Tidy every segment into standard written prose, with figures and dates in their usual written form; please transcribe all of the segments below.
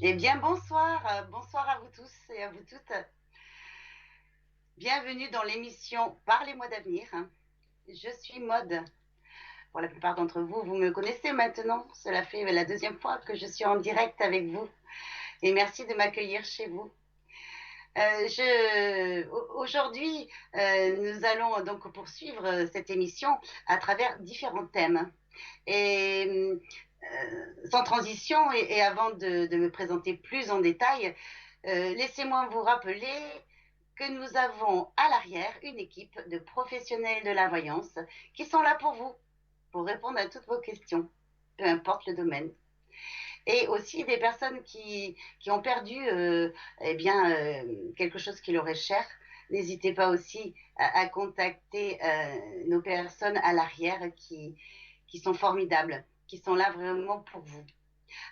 Eh bien, bonsoir, bonsoir à vous tous et à vous toutes. Bienvenue dans l'émission Parlez-moi d'avenir. Je suis Maude. Pour la plupart d'entre vous, vous me connaissez maintenant. Cela fait la deuxième fois que je suis en direct avec vous. Et merci de m'accueillir chez vous. Aujourd'hui, nous allons donc poursuivre cette émission à travers différents thèmes. Et sans transition, et avant de me présenter plus en détail, laissez-moi vous rappeler que nous avons à l'arrière une équipe de professionnels de la voyance qui sont là pour vous, pour répondre à toutes vos questions, peu importe le domaine. Et aussi des personnes qui ont perdu quelque chose qui leur est cher. N'hésitez pas aussi à contacter nos personnes à l'arrière qui sont formidables, qui sont là vraiment pour vous.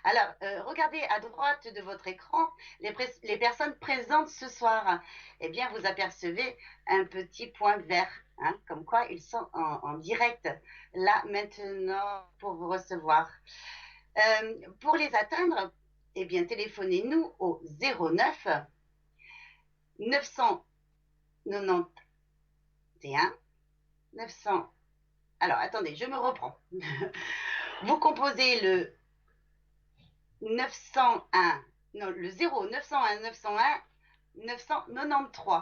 Alors, regardez à droite de votre écran les personnes présentes ce soir. Eh bien, vous apercevez un petit point vert, hein, comme quoi ils sont en direct là maintenant pour vous recevoir. Pour les atteindre, eh bien, téléphonez-nous au 09 991 900. Alors, attendez, je me reprends. Vous composez le 901, non, le 0 901 901 993.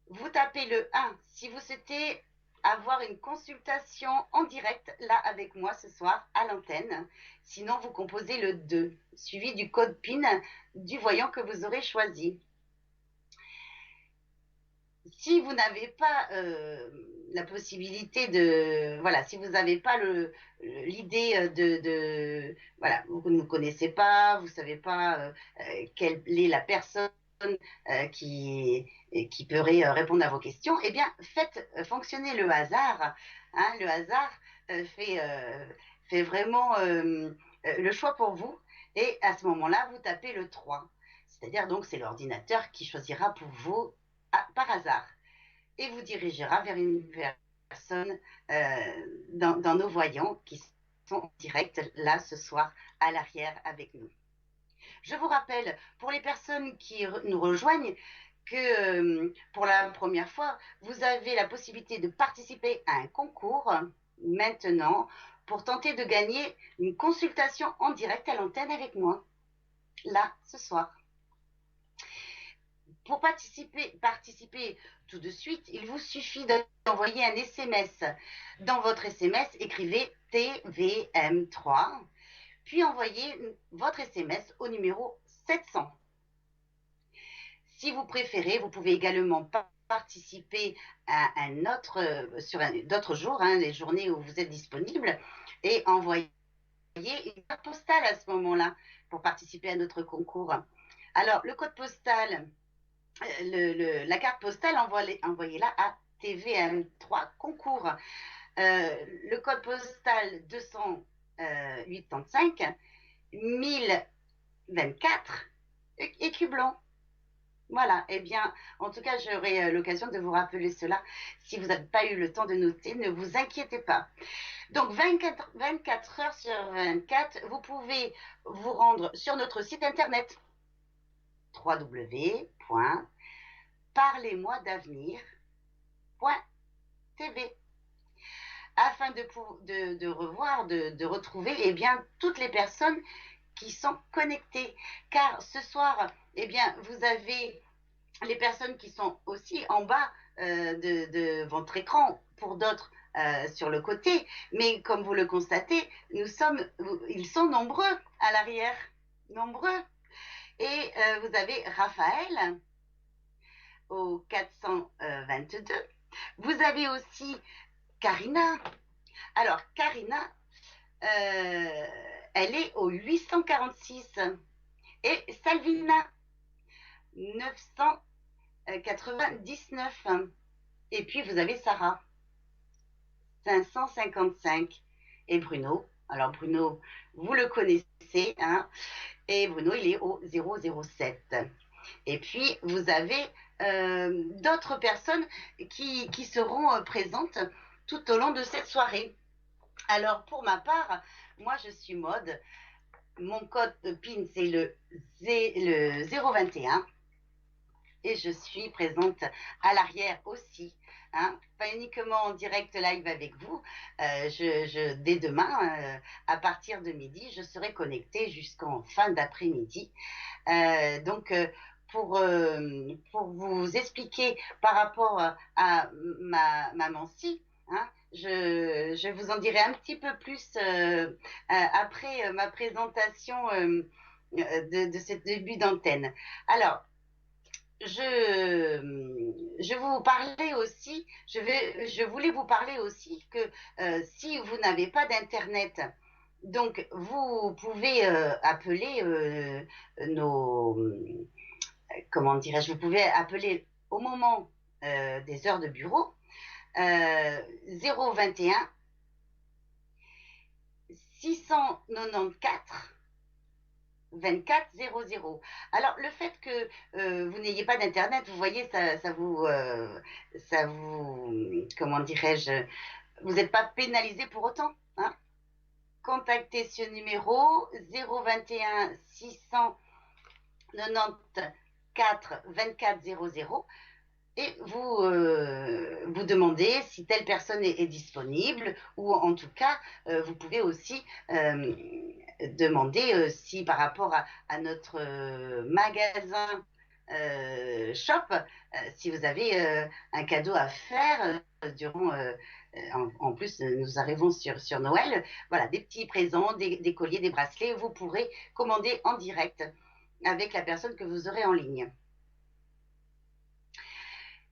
Vous tapez le 1 si vous souhaitez avoir une consultation en direct là avec moi ce soir à l'antenne. Sinon, vous composez le 2 suivi du code PIN du voyant que vous aurez choisi. Si vous n'avez pas la possibilité de, voilà, si vous n'avez pas l'idée voilà, vous ne connaissez pas, vous savez pas quelle est la personne qui pourrait répondre à vos questions, eh bien, faites fonctionner le hasard. Hein, le hasard fait vraiment le choix pour vous. Et à ce moment-là, vous tapez le 3. C'est-à-dire, donc, c'est l'ordinateur qui choisira pour vous par hasard et vous dirigera vers une personne dans nos voyants qui sont en direct là ce soir à l'arrière avec nous. Je vous rappelle, pour les personnes qui nous rejoignent, que pour la première fois, vous avez la possibilité de participer à un concours maintenant pour tenter de gagner une consultation en direct à l'antenne avec moi, là, ce soir. Pour participer tout de suite, il vous suffit d'envoyer un SMS. Dans votre SMS, écrivez TVM3, puis envoyez votre SMS au numéro 700. Si vous préférez, vous pouvez également participer à sur d'autres jours, hein, les journées où vous êtes disponible, et envoyer une carte postale à ce moment-là pour participer à notre concours. Alors, le code postal, la carte postale, envoyez-la à TVM3 concours. Le code postal 285 1024 Écublon. Voilà, eh bien, en tout cas, j'aurai l'occasion de vous rappeler cela. Si vous n'avez pas eu le temps de noter, ne vous inquiétez pas. Donc, 24 heures sur 24, vous pouvez vous rendre sur notre site internet www.parlez-moi-d'avenir.tv afin de revoir, de retrouver eh bien, toutes les personnes qui sont connectées. Car ce soir, eh bien, vous avez les personnes qui sont aussi en bas de votre écran, pour d'autres sur le côté. Mais comme vous le constatez, ils sont nombreux à l'arrière, nombreux. Et vous avez Raphaël au 422. Vous avez aussi Karina. Alors, Karina, elle est au 846. Et Salvina, 999. Et puis, vous avez Sarah, 555. Et Bruno, alors Bruno, vous le connaissez, hein, et Bruno, il est au 007. Et puis, vous avez d'autres personnes qui seront présentes tout au long de cette soirée. Alors, pour ma part, moi, je suis Maude, mon code PIN, c'est le 021 et je suis présente à l'arrière aussi. Hein, pas uniquement en direct live avec vous. Dès demain, à partir de midi, je serai connectée jusqu'en fin d'après-midi. Donc, pour vous expliquer par rapport à ma maman Si, hein, je vous en dirai un petit peu plus après ma présentation de ce début d'antenne. Alors, je vous parlais aussi, je voulais vous parler aussi que si vous n'avez pas d'internet, donc vous pouvez appeler nos, comment dirais-je, vous pouvez appeler au moment des heures de bureau 021 694 2400. Alors, le fait que vous n'ayez pas d'internet, vous voyez, comment dirais-je, vous n'êtes pas pénalisé pour autant. Hein. Contactez ce numéro 021 694 2400 et vous demandez si telle personne est disponible, ou en tout cas, vous pouvez aussi demander si par rapport à notre magasin shop, si vous avez un cadeau à faire durant, en plus nous arrivons sur Noël, voilà, des petits présents, des colliers, des bracelets, vous pourrez commander en direct avec la personne que vous aurez en ligne.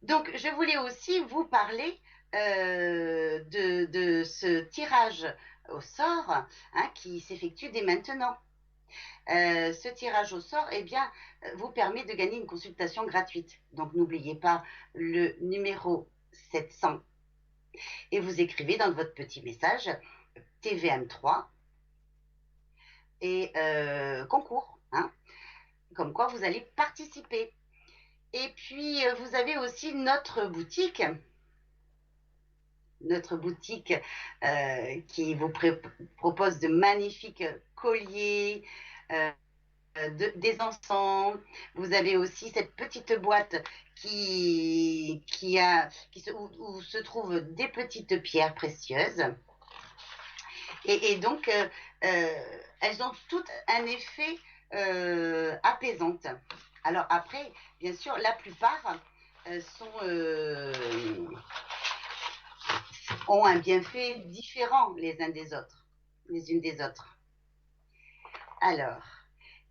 Donc, je voulais aussi vous parler de ce tirage au sort hein, qui s'effectue dès maintenant. Ce tirage au sort eh bien, vous permet de gagner une consultation gratuite. Donc, n'oubliez pas le numéro 700 et vous écrivez dans votre petit message TVM3 et concours, hein, comme quoi vous allez participer. Et puis, vous avez aussi notre boutique qui vous propose de magnifiques colliers, des encens. Vous avez aussi cette petite boîte où se trouvent des petites pierres précieuses. Et donc, elles ont toutes un effet apaisante. Alors après, bien sûr, la plupart ont un bienfait différent les unes des autres. Alors,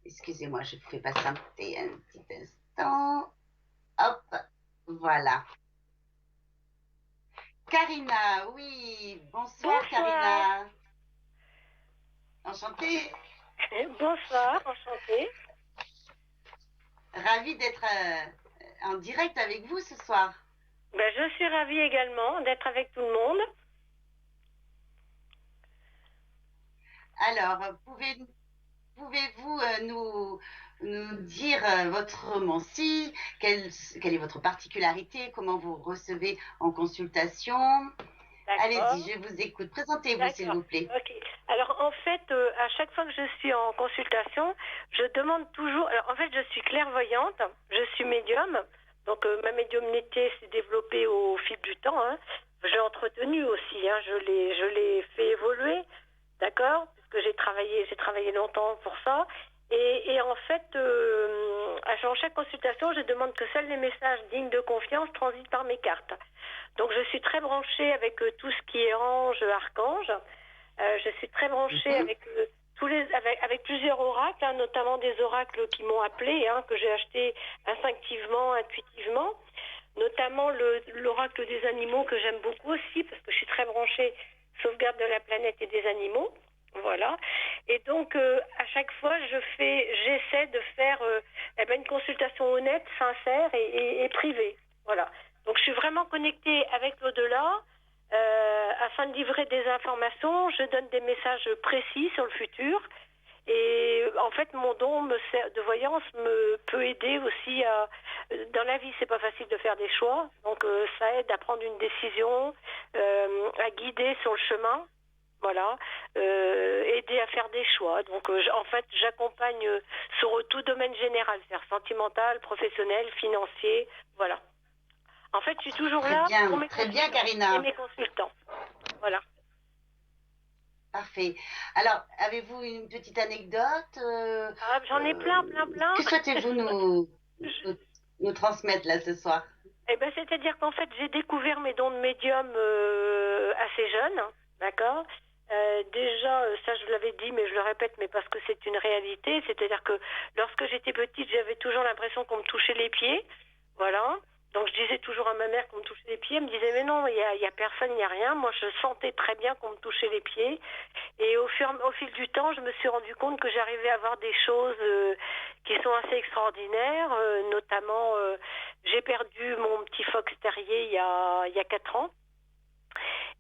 excusez-moi, je vous fais patienter un petit instant. Hop, voilà. Karina, oui, bonsoir. Karina. Enchantée. Bonsoir, enchantée. Ravie d'être en direct avec vous ce soir. Ben, je suis ravie également d'être avec tout le monde. Alors, pouvez-vous nous dire votre romancie, quelle est votre particularité, comment vous recevez en consultation? Allez-y, je vous écoute. Présentez-vous, s'il vous plaît. Ok. Alors, en fait, à chaque fois que je suis en consultation, je demande toujours... Alors, en fait, je suis clairvoyante, je suis médium. Donc, ma médiumnité s'est développée au fil du temps. Hein. J'ai entretenu aussi, hein, je l'ai fait évoluer, d'accord? Parce que j'ai travaillé longtemps pour ça. Et en fait, à chaque consultation, je demande que seuls les messages dignes de confiance transitent par mes cartes. Donc, je suis très branchée avec tout ce qui est ange, archange. Je suis très branchée avec avec plusieurs oracles, hein, notamment des oracles qui m'ont appelée, hein, que j'ai acheté instinctivement, intuitivement. Notamment l'oracle des animaux que j'aime beaucoup aussi, parce que je suis très branchée sauvegarde de la planète et des animaux. Voilà. Et donc, à chaque fois, j'essaie de faire une consultation honnête, sincère et privée. Voilà. Donc, je suis vraiment connectée avec l'au-delà. Afin de livrer des informations, je donne des messages précis sur le futur. Et en fait, mon don de voyance peut aider aussi dans la vie, c'est pas facile de faire des choix. Donc, ça aide à prendre une décision, à guider sur le chemin. Voilà. aider à faire des choix. Donc en fait, j'accompagne sur tout domaine général, c'est-à-dire sentimental, professionnel, financier, voilà. En fait, je suis toujours là pour mes très bien, consultants et Karina. mes consultants. Voilà. Parfait. Alors, avez-vous une petite anecdote Ah, j'en ai plein. que souhaitez-vous nous, nous transmettre là ce soir? Eh ben, c'est-à-dire qu'en fait, j'ai découvert mes dons de médium assez jeune, hein, d'accord. Déjà, ça je l'avais dit, mais je le répète, mais parce que c'est une réalité. C'est-à-dire que lorsque j'étais petite, j'avais toujours l'impression qu'on me touchait les pieds, voilà. Donc je disais toujours à ma mère qu'on me touchait les pieds. Elle me disait mais non, il y a personne, il n'y a rien. Moi, je sentais très bien qu'on me touchait les pieds. Et au fil du temps, je me suis rendu compte que j'arrivais à voir des choses qui sont assez extraordinaires, notamment j'ai perdu mon petit fox terrier il y a 4 ans.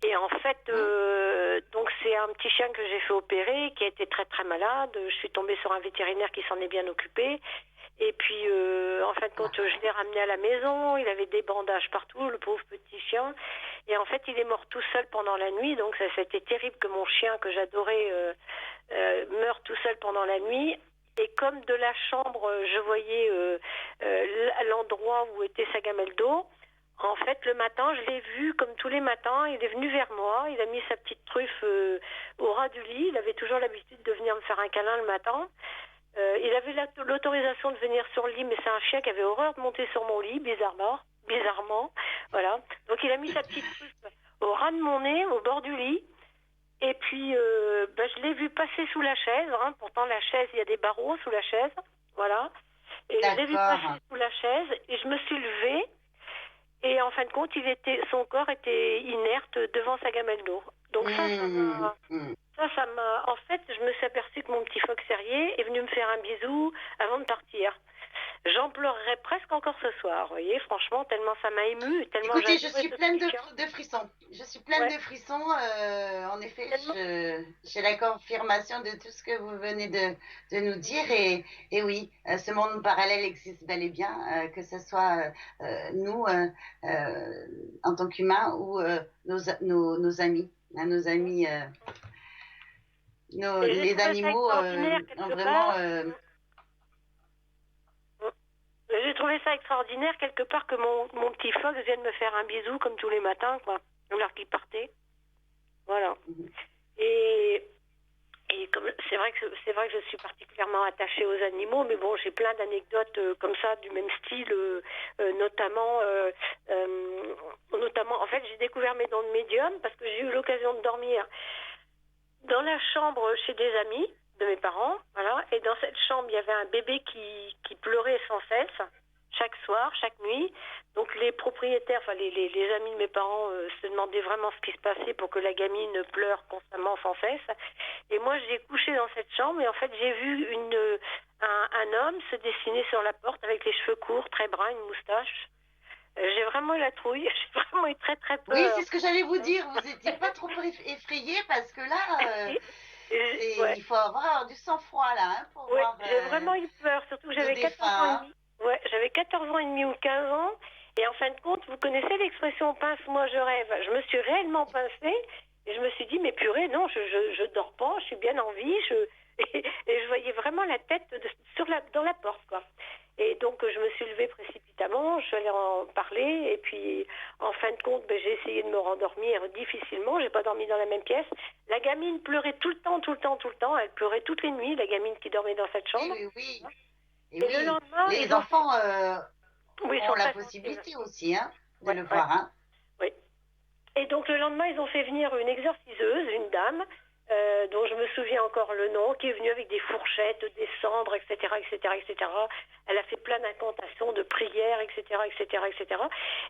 Et en fait, donc c'est un petit chien que j'ai fait opérer, qui a été très très malade. Je suis tombée sur un vétérinaire qui s'en est bien occupé. Et puis, en fin de compte, je l'ai ramené à la maison. Il avait des bandages partout, le pauvre petit chien. Et en fait, il est mort tout seul pendant la nuit. Donc, c'était terrible que mon chien, que j'adorais, meure tout seul pendant la nuit. Et comme de la chambre, je voyais l'endroit où était sa gamelle d'eau. En fait, le matin, je l'ai vu comme tous les matins. Il est venu vers moi. Il a mis sa petite truffe au ras du lit. Il avait toujours l'habitude de venir me faire un câlin le matin. Il avait l'autorisation de venir sur le lit, mais c'est un chien qui avait horreur de monter sur mon lit, bizarrement, voilà. Donc il a mis sa petite truffe au ras de mon nez, au bord du lit, et puis je l'ai vu passer sous la chaise, hein. Pourtant la chaise, il y a des barreaux sous la chaise, voilà. Et je l'ai vu passer sous la chaise, et je me suis levée, et en fin de compte, son corps était inerte devant sa gamelle d'eau. Donc ça m'a... En fait, je me suis aperçue que mon petit fox terrier est venu me faire un bisou avant de partir. J'en pleurerais presque encore ce soir, vous voyez, franchement, tellement ça m'a émue, tellement Écoutez, je j'adorais suis ce pleine petit chien. de frissons. Je suis pleine de frissons. En effet, j'ai la confirmation de tout ce que vous venez de nous dire. Et oui, ce monde parallèle existe bel et bien, que ce soit nous, en tant qu'humains, ou nos amis. Hein, nos amis, les animaux ont vraiment... J'ai trouvé ça extraordinaire, quelque part, que mon petit fox vienne me faire un bisou comme tous les matins, quoi, alors qu'il partait. Voilà. Et c'est vrai que je suis particulièrement attachée aux animaux, mais bon, j'ai plein d'anecdotes comme ça, du même style, notamment, en fait, j'ai découvert mes dons de médium parce que j'ai eu l'occasion de dormir dans la chambre chez des amis de mes parents, voilà, et dans cette chambre, il y avait un bébé qui pleurait sans cesse, chaque soir, chaque nuit. Donc les propriétaires, enfin les amis de mes parents se demandaient vraiment ce qui se passait pour que la gamine pleure constamment sans cesse. Et moi, j'ai couché dans cette chambre et en fait, j'ai vu un homme se dessiner sur la porte avec les cheveux courts, très bruns, une moustache. J'ai vraiment eu la trouille, j'ai vraiment eu très très peur. Oui, c'est ce que j'allais vous dire, vous n'étiez pas trop effrayée parce que là, il faut avoir du sang-froid là, hein, pour voir j'ai vraiment eu peur, surtout que j'avais 14 ans et demi. Ouais, j'avais 14 ans et demi ou 15 ans, et en fin de compte, vous connaissez l'expression « pince-moi, je rêve ». Je me suis réellement pincée, et je me suis dit « mais purée, non, je dors pas, je suis bien en vie ». Et je voyais vraiment la tête dans la porte, quoi. Et donc, je me suis levée précipitamment, je suis allée en parler, et puis, en fin de compte, j'ai essayé de me rendormir difficilement, j'ai pas dormi dans la même pièce. La gamine pleurait tout le temps, elle pleurait toutes les nuits, la gamine qui dormait dans cette chambre. Oui. Et le lendemain, les enfants ont la possibilité aussi, hein, de le voir, hein. Oui. Et donc, le lendemain, ils ont fait venir une exorciseuse, une dame, dont je me souviens encore le nom, qui est venue avec des fourchettes, des cendres, etc. Elle a fait plein d'incantations, de prières, etc.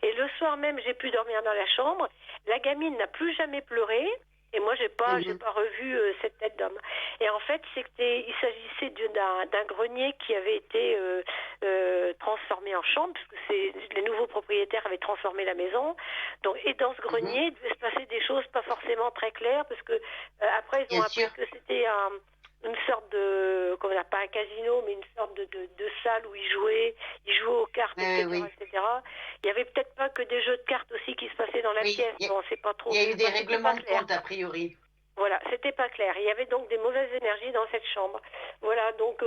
Et le soir même, j'ai pu dormir dans la chambre. La gamine n'a plus jamais pleuré. Et moi, j'ai pas revu cette tête d'homme. Et en fait, il s'agissait d'un grenier qui avait été transformé en chambre, parce que les nouveaux propriétaires avaient transformé la maison. Donc, et dans ce grenier, il devait se passer des choses pas forcément très claires, parce que après, ils ont appris que c'était une sorte de, comment on appelle, pas un casino, mais une sorte de salle où ils jouaient aux cartes, etc. Il y avait peut-être pas que des jeux de cartes aussi qui se passaient dans la pièce, on ne sait pas trop. Il y a eu des règlements de compte, a priori. Voilà, c'était pas clair. Il y avait donc des mauvaises énergies dans cette chambre. Voilà, donc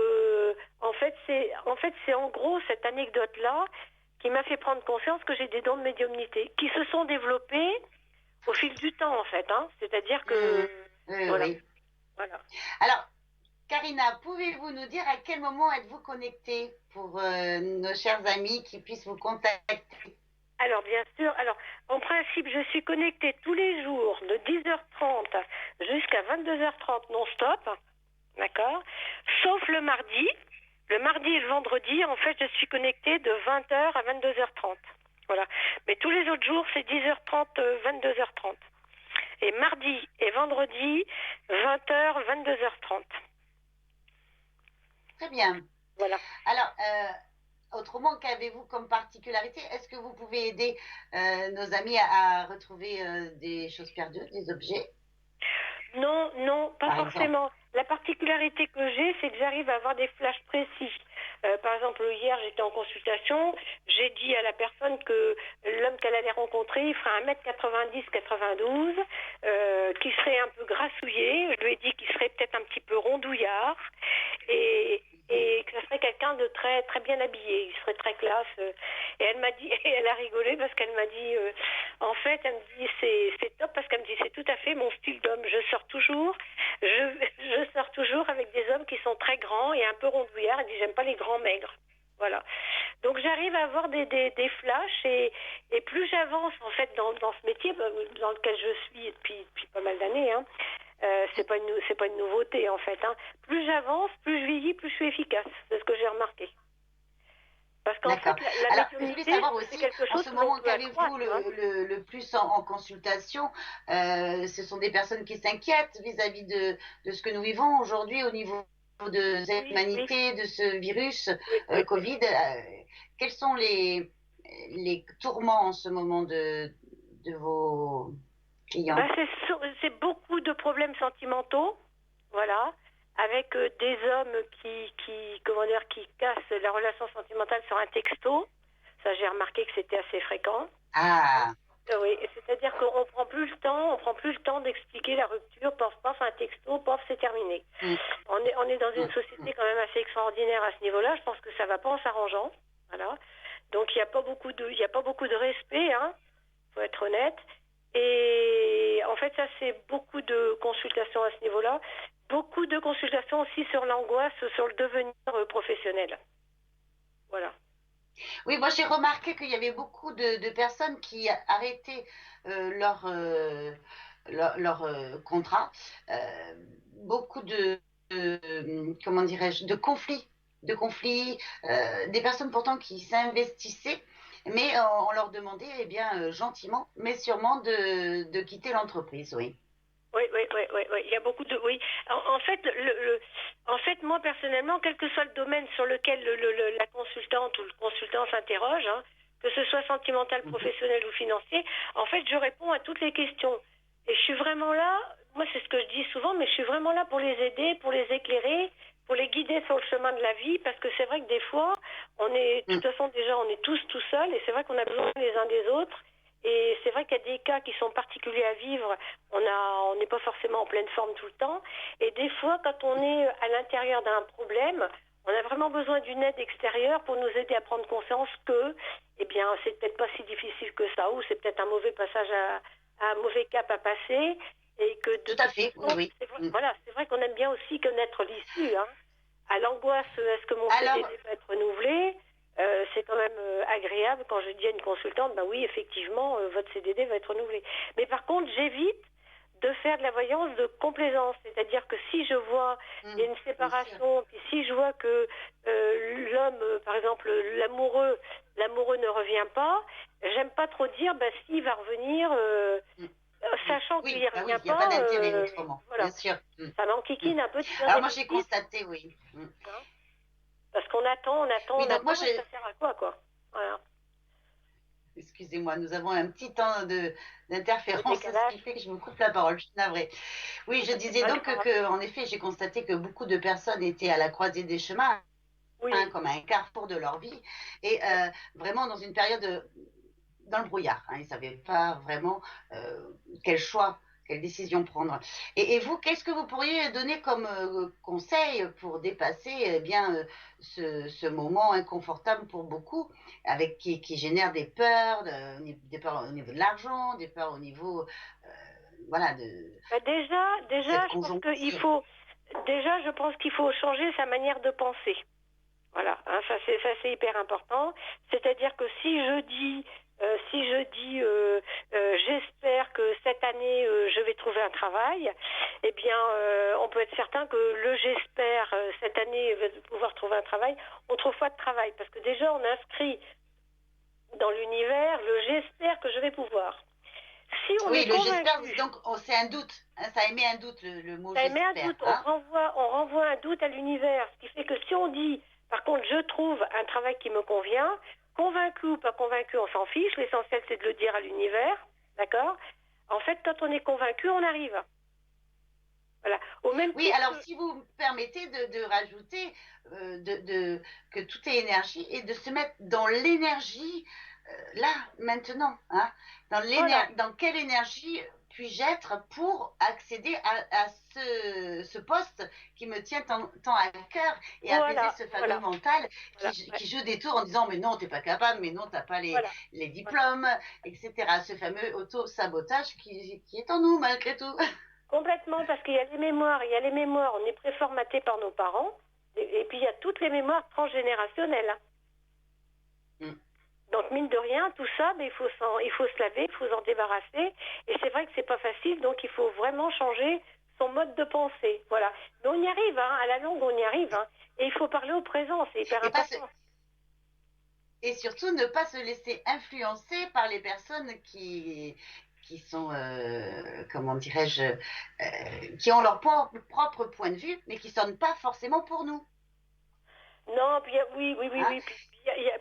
en fait c'est en gros cette anecdote-là qui m'a fait prendre conscience que j'ai des dons de médiumnité qui se sont développés au fil du temps en fait. Hein. C'est-à-dire que Oui, voilà, oui. voilà. Alors, Karina, pouvez-vous nous dire à quel moment êtes-vous connectée pour nos chers amis qui puissent vous contacter? Alors bien sûr, alors en principe je suis connectée tous les jours de 10h30 jusqu'à 22h30 non-stop, d'accord? Sauf le mardi. Le mardi et le vendredi, en fait, je suis connectée de 20h à 22h30. Voilà. Mais tous les autres jours, c'est 10h30, 22h30. Et mardi et vendredi, 20h, 22h30. Très bien. Voilà. Alors, autrement, qu'avez-vous comme particularité? Est-ce que vous pouvez aider nos amis à retrouver des choses perdues, des objets, Non, non, pas par exemple? forcément. La particularité que j'ai, c'est que j'arrive à avoir des flashs précis. Par exemple, hier, j'étais en consultation, j'ai dit à la personne que l'homme qu'elle allait rencontrer, il ferait 1m90-92, qu'il serait un peu grassouillé. Je lui ai dit qu'il serait peut-être un petit peu rondouillard et que ce serait quelqu'un de très, très bien habillé. Il serait très classe. Et elle m'a dit, et elle a rigolé parce qu'elle m'a dit, en fait, elle me dit, c'est top parce qu'elle me dit, c'est tout à fait mon style d'homme. Je sors toujours avec des hommes qui sont très grands et un peu rondouillards. Elle dit, j'aime pas les grands maigres. Voilà. Donc j'arrive à avoir des flashs et plus j'avance en fait dans ce métier dans lequel je suis depuis pas mal d'années, hein, c'est pas une nouveauté en fait. Hein. Plus j'avance, plus je vieillis, plus je suis efficace. C'est ce que j'ai remarqué. Parce qu'en fait, D'accord. la Alors, je voulais médiumnité, savoir c'est aussi, quelque en chose ce que l'on moment, peut qu'avez-vous accroître. Hein. le plus en consultation? Ce sont des personnes qui s'inquiètent vis-à-vis de ce que nous vivons aujourd'hui au niveau de cette Oui, oui, humanité, de ce virus oui, oui, oui. Covid. Quels sont les tourments en ce moment de vos Ben, clients? c'est beaucoup de problèmes sentimentaux, voilà, avec des hommes comment dire, qui cassent la relation sentimentale sur un texto. Ça, j'ai remarqué que c'était assez fréquent. Hein. Ah, Oui, c'est-à-dire qu'on on prend plus le temps d'expliquer la rupture, paf, paf, un texto, paf, c'est terminé. hum, On est dans une hum, société hum. quand même assez extraordinaire à ce niveau-là. Je pense que ça va pas en s'arrangeant, voilà. Donc il n'y a pas il y a pas beaucoup de respect, hein, faut être honnête. Et en fait, ça, c'est beaucoup de consultations à ce niveau-là. Beaucoup de consultations aussi sur l'angoisse, sur le devenir professionnel. Voilà. Oui, moi j'ai remarqué qu'il y avait beaucoup de personnes qui arrêtaient leur contrat. Beaucoup comment dirais-je, de conflits, des personnes pourtant qui s'investissaient, mais on leur demandait, eh bien, gentiment, mais sûrement de quitter l'entreprise, oui. Oui, oui, oui, oui, oui. Il y a beaucoup de. Oui. En fait, en fait, moi personnellement, quel que soit le domaine sur lequel la consultante ou le consultant s'interroge, hein, que ce soit sentimental, Mhm. professionnel ou financier, en fait, je réponds à toutes les questions. Et je suis vraiment là. Moi, c'est ce que je dis souvent, mais je suis vraiment là pour les aider, pour les éclairer, pour les guider sur le chemin de la vie, parce que c'est vrai que des fois, de toute Mm. façon, déjà, on est tous tout seuls, et c'est vrai qu'on a besoin les uns des autres. Et c'est vrai qu'il y a des cas qui sont particuliers à vivre. On n'est pas forcément en pleine forme tout le temps. Et des fois, quand on est à l'intérieur d'un problème, on a vraiment besoin d'une aide extérieure pour nous aider à prendre conscience que, eh bien, c'est peut-être pas si difficile que ça, ou c'est peut-être un mauvais passage un mauvais cap à passer, et que de Tout à toute fait, oui, façon, oui. Mm. voilà, c'est vrai qu'on aime bien aussi connaître l'issue. Hein. À l'angoisse, est-ce que mon Alors, CDD va être renouvelé? C'est quand même agréable quand je dis à une consultante, bah oui, effectivement, votre CDD va être renouvelé. Mais par contre, j'évite de faire de la voyance de complaisance. C'est-à-dire que si je vois il y a une bien sûr. séparation, puis si je vois que l'homme, par exemple, l'amoureux ne revient pas, j'aime pas trop dire, bah s'il va revenir, Mm. Mm. sachant qu'il Oui, y bah oui, revient il n'y a pas pas, d'intérêt autrement, bien voilà. sûr. Mm. Ça Mm. m'enquiquine un peu de dire Alors des moi j'ai bêtises, constaté, oui. Mm. hein, parce qu'on attend, Oui, donc moi, et ça sert à quoi, voilà, excusez-moi, nous avons un petit temps le d'interférence, ce qui décalage, fait que je me coupe la parole, je suis navrée. Oui, je c'est disais pas donc grave. en effet, j'ai constaté que beaucoup de personnes étaient à la croisée des chemins, hein, Oui, comme un carrefour de leur vie, et vraiment dans une période dans le brouillard. Hein, ils ne savaient pas vraiment euh, quel choix, quelle décision prendre. Et vous, qu'est-ce que vous pourriez donner comme conseil pour dépasser bien ce moment inconfortable pour beaucoup, avec qui génère des peurs, des peurs au niveau de l'argent, des peurs au niveau voilà Bah, cette je pense qu'il conjoncture. faut, déjà, je pense qu'il faut changer sa manière de penser. Voilà, hein, ça c'est hyper important. C'est-à-dire que si je dis j'espère que cette année je vais trouver un travail, eh bien on peut être certain que le j'espère cette année pouvoir trouver un travail, on trouve pas de travail parce que déjà on inscrit dans l'univers le j'espère que je vais pouvoir. Si on Oui, est le j'espère, convaincu, donc c'est un doute, hein, ça émet un doute le mot ça émet un j'espère. doute, Hein. on renvoie un doute à l'univers, ce qui fait que si on dit, par contre, je trouve un travail qui me convient, convaincu ou pas convaincu, on s'en fiche, l'essentiel c'est de le dire à l'univers, d'accord? En fait, quand on est convaincu, on arrive. Voilà. Au même Oui, titre alors que, si vous me permettez de rajouter que tout est énergie et de se mettre dans l'énergie là, maintenant. Hein, voilà, dans quelle énergie puis-je être pour accéder à ce poste qui me tient tant à cœur et apaiser voilà, ce fameux voilà, mental voilà, ouais, qui joue des tours en disant mais non, t'es pas capable, mais non, t'as pas voilà, les voilà. diplômes, etc. Ce fameux auto-sabotage qui est en nous malgré tout. Complètement, parce qu'il y a les mémoires, on est préformaté par nos parents, et puis il y a toutes les mémoires transgénérationnelles. Hein. Mm. Donc mine de rien, tout ça, mais il faut se laver, il faut s'en débarrasser. Et c'est vrai que c'est pas facile, donc il faut vraiment changer son mode de pensée. Voilà. Mais on y arrive, hein, à la longue, on y arrive. Hein. Et il faut parler au présent, c'est hyper Et, pas se- important. et surtout ne pas se laisser influencer par les personnes qui sont, comment dirais-je, qui ont leur propre point de vue, mais qui ne sonnent pas forcément pour nous. Non, puis oui, oui, oui, Hein. oui.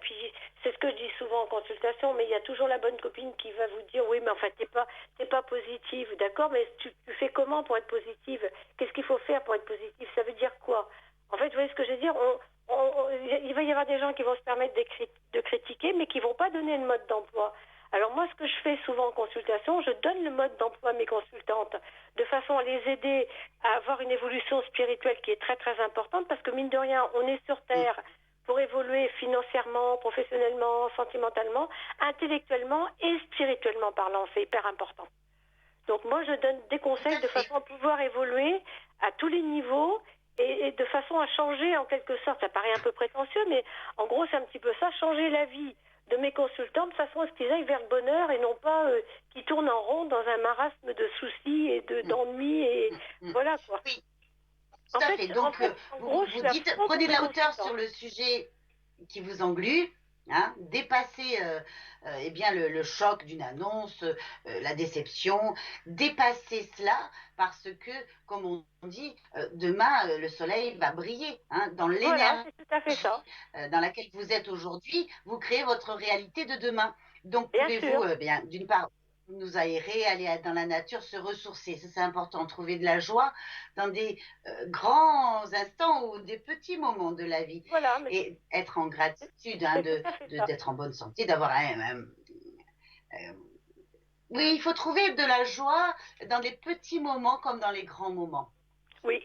Puis c'est ce que je dis souvent en consultation, mais il y a toujours la bonne copine qui va vous dire oui, mais en fait, t'es pas positive, d'accord, mais tu fais comment pour être positive? Qu'est-ce qu'il faut faire pour être positive? Ça veut dire quoi? En fait, vous voyez ce que je veux dire? Il va y avoir des gens qui vont se permettre de critiquer, mais qui vont pas donner le mode d'emploi. Alors moi, ce que je fais souvent en consultation, je donne le mode d'emploi à mes consultantes, de façon à les aider à avoir une évolution spirituelle qui est très très importante, parce que mine de rien, on est sur Mm. Terre pour évoluer financièrement, professionnellement, sentimentalement, intellectuellement et spirituellement parlant. C'est hyper important. Donc moi, je donne des Tout conseils à de fait. façon à pouvoir évoluer à tous les niveaux et de façon à changer en quelque sorte. Ça paraît un peu prétentieux, mais en gros, c'est un petit peu ça, changer la vie de mes consultants de façon à ce qu'ils aillent vers le bonheur et non pas qu'ils tournent en rond dans un marasme de soucis et Mm. d'ennuis et Mm. Mm. voilà quoi. Oui, tout à fait. Donc, En gros, je vous suis à dites, fond pour prenez de mes la hauteur consultants. sur le sujet qui vous englue, hein, dépassez eh bien, le choc d'une annonce, la déception, dépassez cela parce que, comme on dit, demain, le soleil va briller. Hein, dans Voilà, l'énergie c'est tout à fait ça. dans laquelle vous êtes aujourd'hui, vous créez votre réalité de demain. Donc, Bien pouvez-vous, sûr. bien, d'une part, nous aérer, aller dans la nature, se ressourcer. Ça, c'est important. Trouver de la joie dans des grands instants ou des petits moments de la vie. Voilà, mais Et être en gratitude, hein, c'est tout à fait ça. d'être en bonne santé, d'avoir euh, oui, il faut trouver de la joie dans les petits moments comme dans les grands moments. Oui.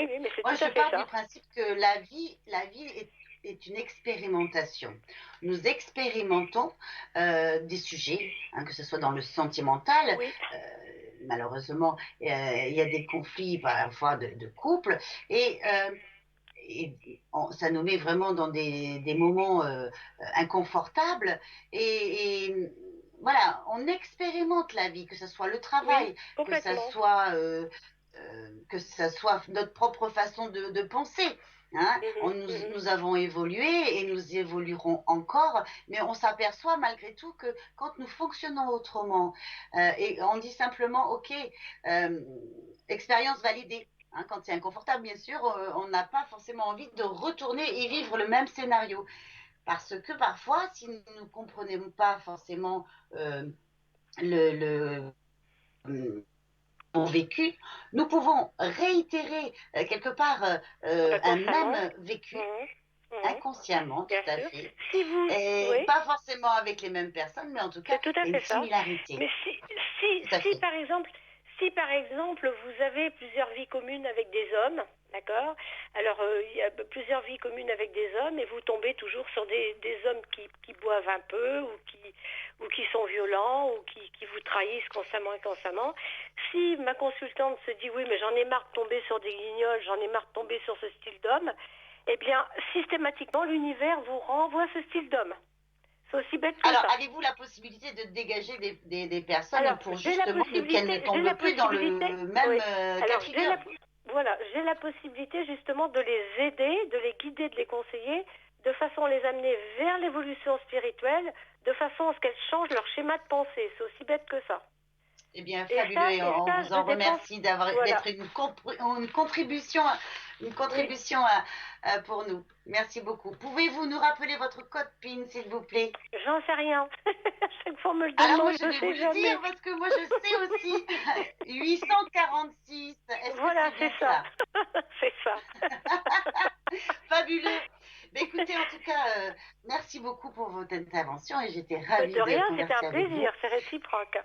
Oui, oui, mais c'est Moi, tout je à fait pars du ça. principe que la vie est une expérimentation. Nous expérimentons des sujets, hein, que ce soit dans le sentimental. Oui. euh, Malheureusement, il y a des conflits parfois de couple et ça nous met vraiment dans des moments inconfortables. Et voilà, on expérimente la vie, que ce soit le Oui, travail, complètement. que ça soit notre propre façon de penser. Hein. Mhm, mhm. Nous avons évolué et nous évoluerons encore, mais on s'aperçoit malgré tout que quand nous fonctionnons autrement, et on dit simplement, OK, euh, expérience validée. Hein, quand c'est inconfortable, bien sûr, on n'a pas forcément envie de retourner et vivre le même scénario. Parce que parfois, si nous ne comprenons pas forcément le vécu, nous pouvons réitérer quelque part Bah, un constamment. même vécu Mhm. inconsciemment, tout Bien à sûr. fait. Si vous, Et oui, pas forcément avec les mêmes personnes, mais en tout cas, c'est tout à il y a fait une ça. similarité. Mais Tout à si fait. par exemple, si par exemple vous avez plusieurs vies communes avec des hommes, d'accord. Alors il y a plusieurs vies communes avec des hommes et vous tombez toujours sur des hommes qui boivent un peu ou qui sont violents ou qui vous trahissent constamment et constamment. Si ma consultante se dit oui mais j'en ai marre de tomber sur des guignols, j'en ai marre de tomber sur ce style d'homme, eh bien systématiquement l'univers vous renvoie ce style d'homme. C'est aussi bête que Alors, ça. avez-vous la possibilité de dégager des personnes Alors, pour justement qu'elles ne j'ai la tombent plus dans possibilité, le même oui. cas Alors, de figure? voilà, j'ai la possibilité justement de les aider, de les guider, de les conseiller, de façon à les amener vers l'évolution spirituelle, de façon à ce qu'elles changent leur schéma de pensée. C'est aussi bête que ça. Eh bien, fabuleux, et Et on ça, vous je en dépense, remercie voilà. d'être une Oui, contribution pour nous. Merci beaucoup. Pouvez-vous nous rappeler votre code PIN, s'il vous plaît? j'en sais rien. À chaque fois, on me le Alors, moi, demande, je je vais vous sais le dire jamais. parce que moi, je sais aussi. 846. Est-ce que Voilà, c'est c'est bien ça. cela? C'est ça. Fabuleux. Mais écoutez, en tout cas, merci beaucoup pour votre intervention et j'étais ravie De de rien, c'était un converser avec vous. plaisir, c'est réciproque.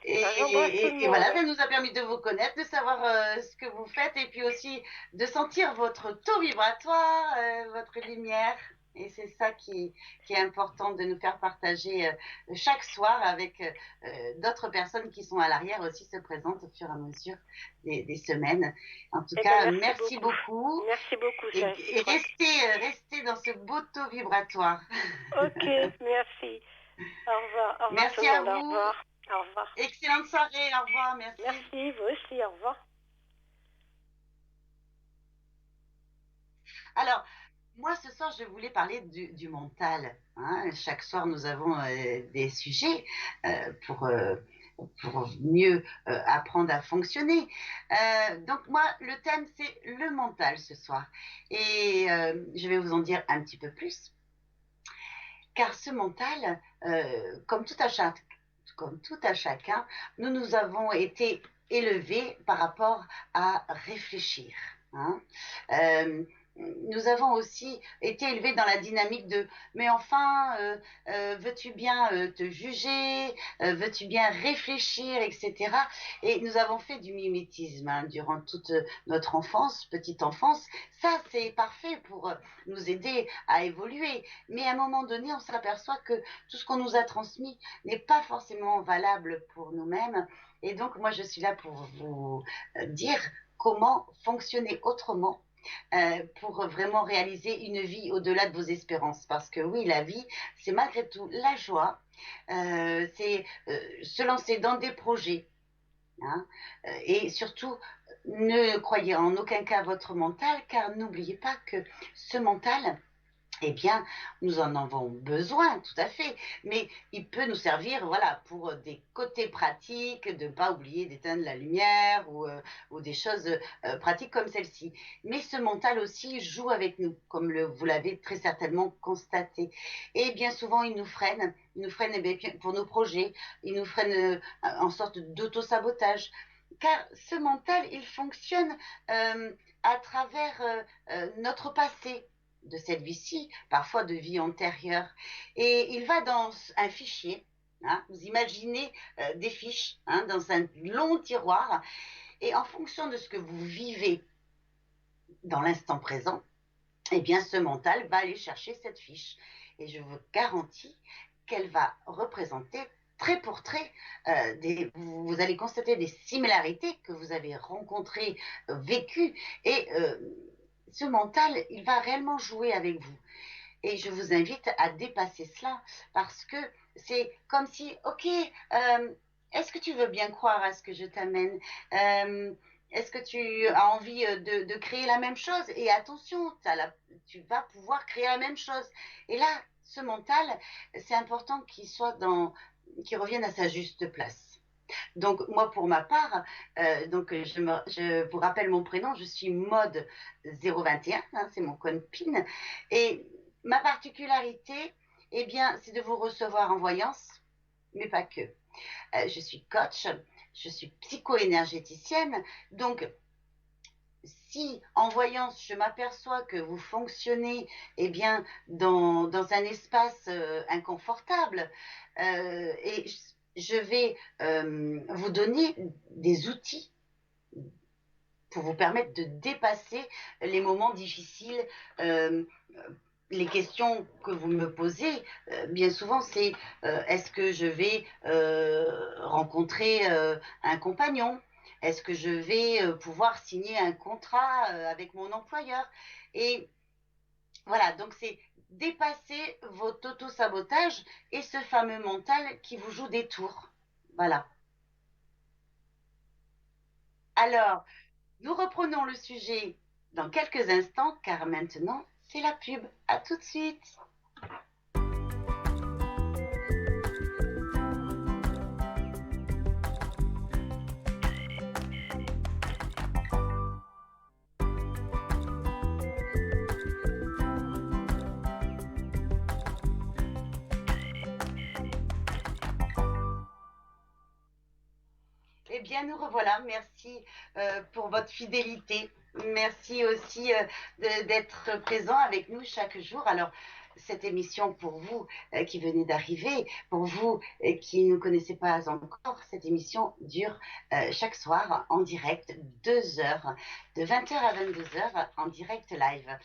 Et, Ben, j'embrasse tout le et monde. voilà, ça nous a permis de vous connaître, de savoir ce que vous faites et puis aussi de sentir votre taux vibratoire, votre lumière. Et c'est ça qui est important de nous faire partager chaque soir avec d'autres personnes qui sont à l'arrière aussi se présentent au fur et à mesure des semaines. En tout Eh ben, cas, merci merci beaucoup. beaucoup Merci beaucoup, c'est et réciproque. restez dans ce beau taux vibratoire. Ok, merci. Au revoir tout Merci le à monde, au vous. revoir. Au revoir. Excellente soirée. Au revoir. Merci. Merci, vous aussi, au revoir. Alors, moi, ce soir, je voulais parler du mental. Hein. Chaque soir, nous avons des sujets pour, pour mieux apprendre à fonctionner. Donc, moi, le thème, c'est le mental ce soir. Et je vais vous en dire un petit peu plus. Car ce mental, comme tout à chacun, nous avons été élevés par rapport à réfléchir. Hein. Euh, nous avons aussi été élevés dans la dynamique de mais enfin, veux-tu bien te juger, veux-tu bien réfléchir, etc. Et nous avons fait du mimétisme hein, durant toute notre enfance, petite enfance. Ça, c'est parfait pour nous aider à évoluer. Mais à un moment donné, on s'aperçoit que tout ce qu'on nous a transmis n'est pas forcément valable pour nous-mêmes. Et donc, moi, je suis là pour vous dire comment fonctionner autrement pour vraiment réaliser une vie au-delà de vos espérances. Parce que oui, la vie, c'est malgré tout la joie, c'est se lancer dans des projets. Hein, et surtout, ne croyez en aucun cas votre mental, car n'oubliez pas que ce mental, eh bien, nous en avons besoin, tout à fait, mais il peut nous servir, voilà, pour des côtés pratiques, de ne pas oublier d'éteindre la lumière ou des choses pratiques comme celle-ci. Mais ce mental aussi joue avec nous, comme vous l'avez très certainement constaté. Et bien souvent, il nous freine eh bien, pour nos projets, il nous freine en sorte d'auto-sabotage. Car ce mental, il fonctionne à travers notre passé, de cette vie-ci, parfois de vie antérieure. Et il va dans un fichier, hein, vous imaginez des fiches hein, dans un long tiroir, et en fonction de ce que vous vivez dans l'instant présent, eh bien ce mental va aller chercher cette fiche. Et je vous garantis qu'elle va représenter trait pour trait, vous allez constater des similarités que vous avez rencontrées, vécues, et ce mental, il va réellement jouer avec vous. Et je vous invite à dépasser cela parce que c'est comme si, ok, est-ce que tu veux bien croire à ce que je t'amène est-ce que tu as envie de créer la même chose? Et attention, tu vas pouvoir créer la même chose. Et là, ce mental, c'est important qu'il revienne à sa juste place. Donc moi pour ma part, je vous rappelle mon prénom, je suis Mode 021, hein, c'est mon code PIN, et ma particularité, eh bien, c'est de vous recevoir en voyance, mais pas que. Je suis coach, je suis psycho-énergéticienne, donc si en voyance, je m'aperçois que vous fonctionnez eh bien, dans un espace inconfortable, et je vais vous donner des outils pour vous permettre de dépasser les moments difficiles. Euh, les questions que vous me posez, bien souvent, c'est est-ce que je vais rencontrer un compagnon? Est-ce que je vais pouvoir signer un contrat avec mon employeur? Et voilà, donc c'est dépasser votre auto-sabotage et ce fameux mental qui vous joue des tours. Voilà. Alors, nous reprenons le sujet dans quelques instants, car maintenant, c'est la pub. À tout de suite. Eh bien, nous revoilà. Merci pour votre fidélité. Merci aussi d'être présent avec nous chaque jour. Alors, cette émission pour vous qui venez d'arriver, pour vous qui ne connaissez pas encore, cette émission dure chaque soir en direct, 2 heures, de 20 heures à 22 heures en direct live.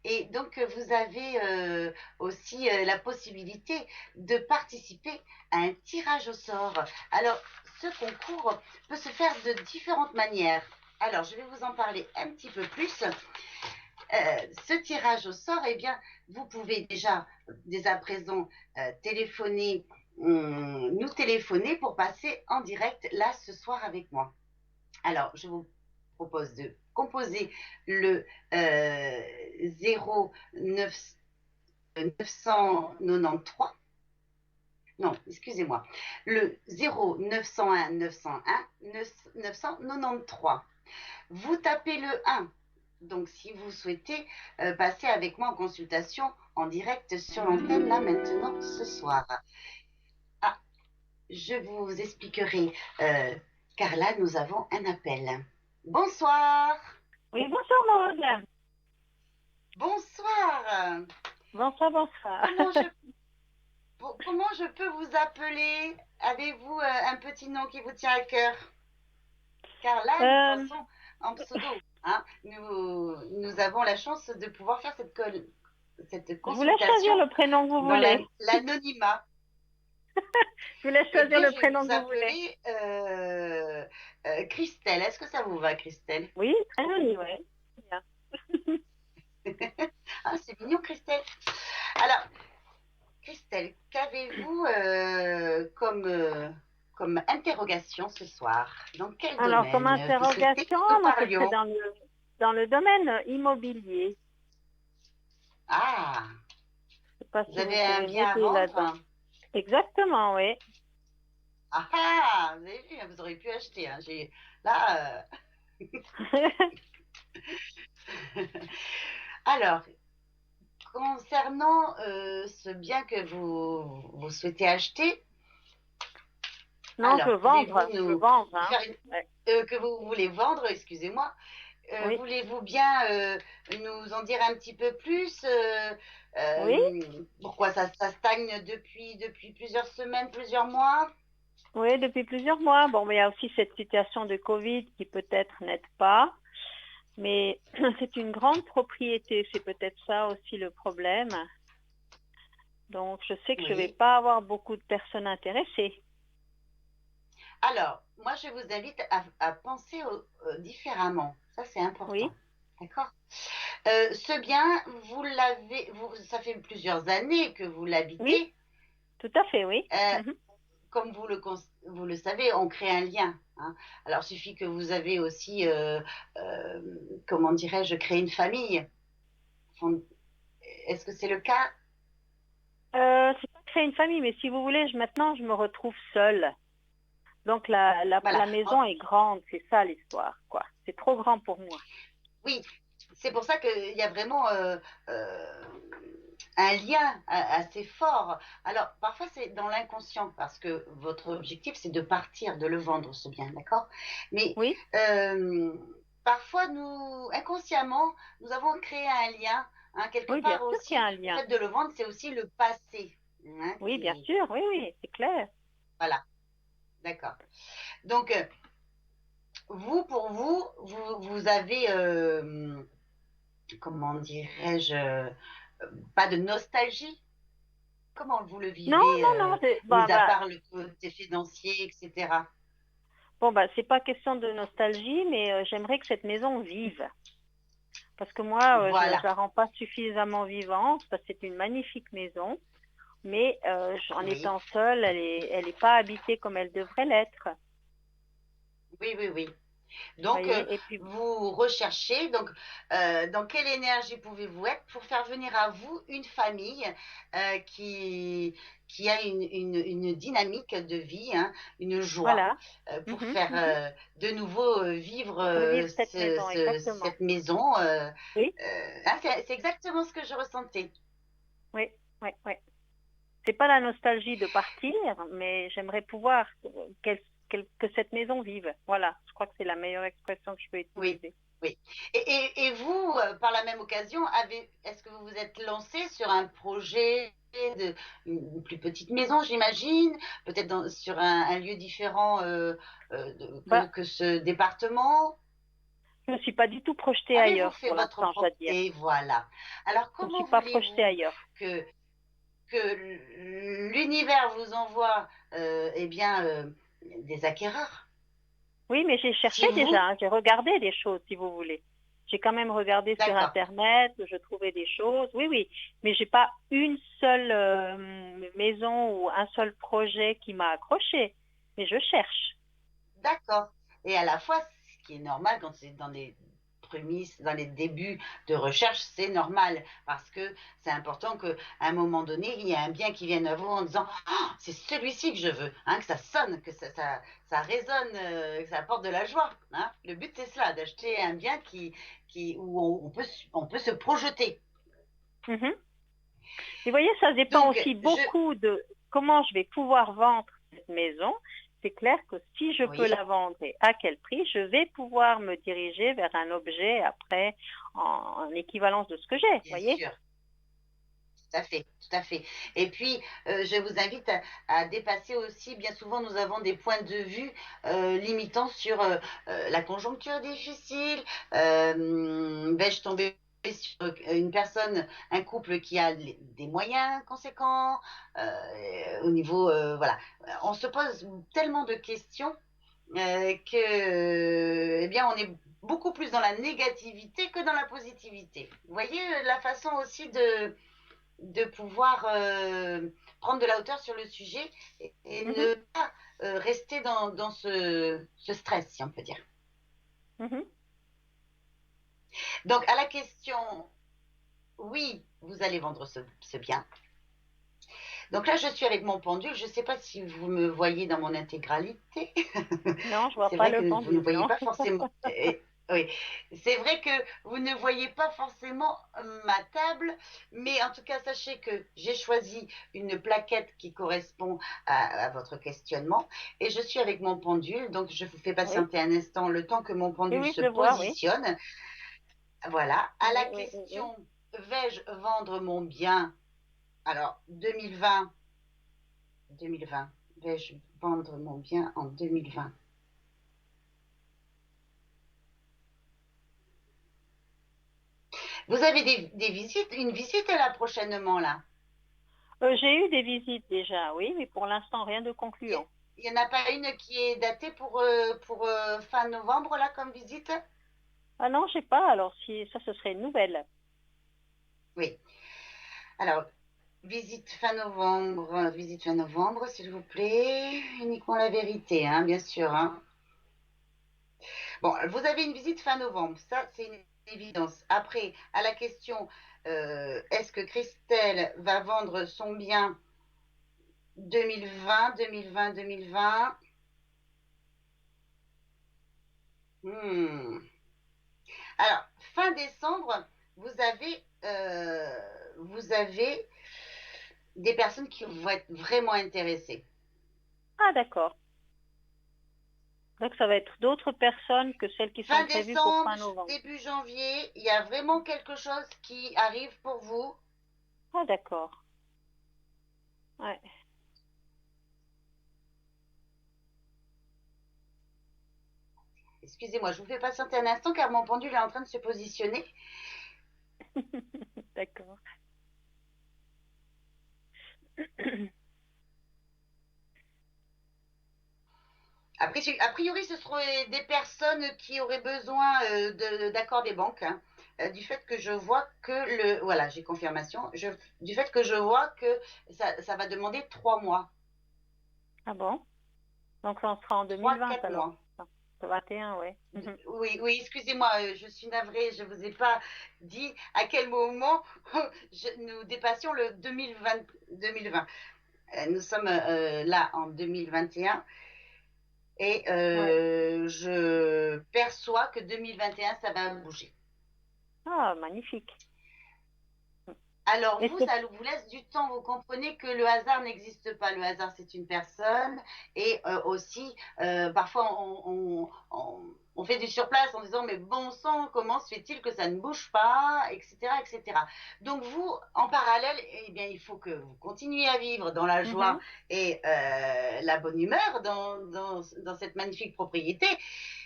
Et donc, vous avez aussi la possibilité de participer à un tirage au sort. Alors, ce concours peut se faire de différentes manières. Alors, je vais vous en parler un petit peu plus. Ce tirage au sort, eh bien, vous pouvez déjà, dès à présent, téléphoner, nous téléphoner pour passer en direct là ce soir avec moi. Alors, je vous propose de composer le 0993. Non, excusez-moi. Le 0901 901 993. Vous tapez le 1. Donc, si vous souhaitez passer avec moi en consultation en direct sur l'antenne, là, maintenant, ce soir. Ah, je vous expliquerai, car là, nous avons un appel. Bonsoir. Oui, bonsoir Maud. Bonsoir. Bonsoir, bonsoir. Comment je peux vous appeler? Avez-vous un petit nom qui vous tient à cœur? Car là, nous passons en pseudo. Hein. Nous avons la chance de pouvoir faire cette consultation. Je vous laisse choisir le prénom que vous voulez. L'anonymat. Je vous laisse choisir le prénom que vous voulez. Christelle, est-ce que ça vous va, Christelle? Oui, très joli, oui. Ah, c'est mignon, Christelle. Alors, Christelle, qu'avez-vous comme interrogation ce soir? Dans quel domaine? Alors, comme interrogation, c'est dans le domaine immobilier. Ah, vous avez un bien à vendre? Exactement, oui. Ah, vous avez vu, vous auriez pu acheter. Hein. Là. Alors, concernant ce bien que vous souhaitez acheter. Non, alors, je veux vendre. Hein. Que vous voulez vendre, excusez-moi. Oui. Voulez-vous bien nous en dire un petit peu plus oui. Pourquoi ça stagne depuis plusieurs semaines, plusieurs mois? Oui, depuis plusieurs mois. Bon, mais il y a aussi cette situation de Covid qui peut-être n'aide pas. Mais c'est une grande propriété. C'est peut-être ça aussi le problème. Donc, je sais que je ne vais pas avoir beaucoup de personnes intéressées. Alors, moi, je vous invite à penser différemment. Ça, c'est important. Oui. D'accord. Ce bien, ça fait plusieurs années que vous l'habitez. Oui, tout à fait, oui. Comme vous le savez, on crée un lien. Hein. Alors, il suffit que vous avez aussi, comment dirais-je, créé une famille. Est-ce que c'est le cas? C'est pas créer une famille, mais si vous voulez, maintenant, je me retrouve seule. Donc, la maison est grande, c'est ça l'histoire, quoi. C'est trop grand pour moi. Oui, c'est pour ça qu'il y a vraiment un lien assez fort. Alors, parfois, c'est dans l'inconscient, parce que votre objectif, c'est de partir, de le vendre, ce bien, d'accord? Mais oui. parfois, inconsciemment, nous avons créé un lien, hein, quelque Oui, bien part sûr qu'il y a aussi. un Le lien. fait de le vendre, c'est aussi le passé, hein, Oui, bien sûr, oui, oui, c'est clair. voilà, d'accord. Donc, pour vous, vous avez, comment dirais-je, pas de nostalgie? Comment vous le Non, vivez, non, non, mis à part le côté financier, etc. bon, bah, c'est pas question de nostalgie, mais j'aimerais que cette maison vive. Parce que moi, je Voilà, la rends pas suffisamment vivante, parce que c'est une magnifique maison, mais en oui. étant seule, elle est pas habitée comme elle devrait l'être. Oui, oui, oui. Vous Donc, voyez? Et puis, vous recherchez, donc, dans quelle énergie pouvez-vous être pour faire venir à vous une famille qui a une dynamique de vie, hein, une joie, voilà. pour Mhm, faire mhm. de nouveau vivre Revivre cette maison, exactement. cette maison. Oui, C'est exactement ce que je ressentais. oui, oui, oui. C'est pas la nostalgie de partir, mais j'aimerais pouvoir que cette maison vive. Voilà, je crois que c'est la meilleure expression que je peux Oui, utiliser. oui. Et vous, par la même occasion, est-ce que vous vous êtes lancé sur un projet une plus petite maison, j'imagine, peut-être sur un lieu différent Bah, que ce département? je ne me suis pas du tout projetée Avez-vous ailleurs fait pour votre l'instant, je dois dire. et voilà. Alors, Je ne me suis comment pas projetée voulez-vous ailleurs. que, l'univers vous envoie eh bien, des acquéreurs? Oui, mais j'ai cherché Si déjà, vous, hein, j'ai regardé des choses, si vous voulez. J'ai quand même regardé sur d'accord. Internet, je trouvais des choses, oui, oui, mais j'ai pas une seule maison ou un seul projet qui m'a accroché. Mais je cherche. D'accord. Et à la fois, ce qui est normal quand c'est dans les prémices, dans les débuts de recherche, c'est normal parce que c'est important qu'à un moment donné, il y ait un bien qui vienne à vous en disant ah, c'est celui-ci que je veux, hein, que ça sonne, que ça résonne, que ça apporte de la joie. Hein. Le but, c'est cela, d'acheter un bien où on peut se projeter. Mhm. Et vous voyez, ça dépend Donc, aussi beaucoup de comment je vais pouvoir vendre cette maison. C'est clair que si je peux oui, la vendre et à quel prix, je vais pouvoir me diriger vers un objet après en équivalence de ce que j'ai, vous bien voyez? sûr. Tout à fait, tout à fait. Et puis, je vous invite à dépasser aussi, bien souvent, nous avons des points de vue limitants sur la conjoncture difficile. Vais-je tomber sur une personne, un couple qui a des moyens conséquents au niveau, voilà. On se pose tellement de questions que, eh bien, on est beaucoup plus dans la négativité que dans la positivité. Vous voyez la façon aussi de pouvoir prendre de la hauteur sur le sujet et Mhm, ne pas rester dans ce stress, si on peut dire. mhm. Donc, à la question, oui, vous allez vendre ce bien. Donc là, je suis avec mon pendule. Je ne sais pas si vous me voyez dans mon intégralité. Non, je vois C'est pas vrai le que vous ne pendule, voyez non. pas forcément. Oui, c'est vrai que vous ne voyez pas forcément ma table, mais en tout cas, sachez que j'ai choisi une plaquette qui correspond à votre questionnement et je suis avec mon pendule. Donc, je vous fais Oui, patienter un instant le temps que mon oui, pendule oui, se je le vois, oui. positionne. Voilà. À la Oui, oui, oui, oui. question, vais-je vendre mon bien? Alors, 2020, 2020, vais-je vendre mon bien en 2020? Vous avez des visites, une visite là prochainement là. J'ai eu des visites déjà, oui, mais pour l'instant, rien de Il concluant. n'y en a pas une qui est datée pour fin novembre là comme visite? Ah non, je sais pas, alors si ça, ce serait une nouvelle. Oui. Alors, visite fin novembre, s'il vous plaît. Uniquement la vérité, hein, bien sûr. Hein. Bon, vous avez une visite fin novembre, ça c'est une évidence. Après, à la question, est-ce que Christelle va vendre son bien 2020, 2020, 2020? Hmm. Alors, fin décembre, vous avez des personnes qui vont être vraiment intéressées. Ah d'accord. Donc, ça va être d'autres personnes que celles qui Fin sont prévues pour décembre, fin novembre. début janvier, il y a vraiment quelque chose qui arrive pour vous. Ah, d'accord. Ouais. Excusez-moi, je vous fais patienter un instant car mon pendule est en train de se positionner. D'accord. A priori, ce seraient des personnes qui auraient besoin d'accord des banques, hein, du fait que je vois que voilà, j'ai confirmation, du fait que je vois que ça va demander 3 mois, Ah bon? Donc, on sera en 2020 3, 4 alors. mois. 21, oui. Mhm. Oui, oui, excusez-moi, je suis navrée, je ne vous ai pas dit à quel moment nous dépassions le 2020. Nous sommes là en 2021 et Ouais. je perçois que 2021, ça va bouger. Ah, magnifique. Alors Et vous, c'est... ça vous laisse du temps. Vous comprenez que le hasard n'existe pas. Le hasard, c'est une personne. Et aussi, parfois, on fait du surplace en disant, mais bon sang, comment se fait-il que ça ne bouge pas, etc., etc. Donc vous, en parallèle, eh bien, il faut que vous continuiez à vivre dans la joie Mhm. et la bonne humeur dans cette magnifique propriété.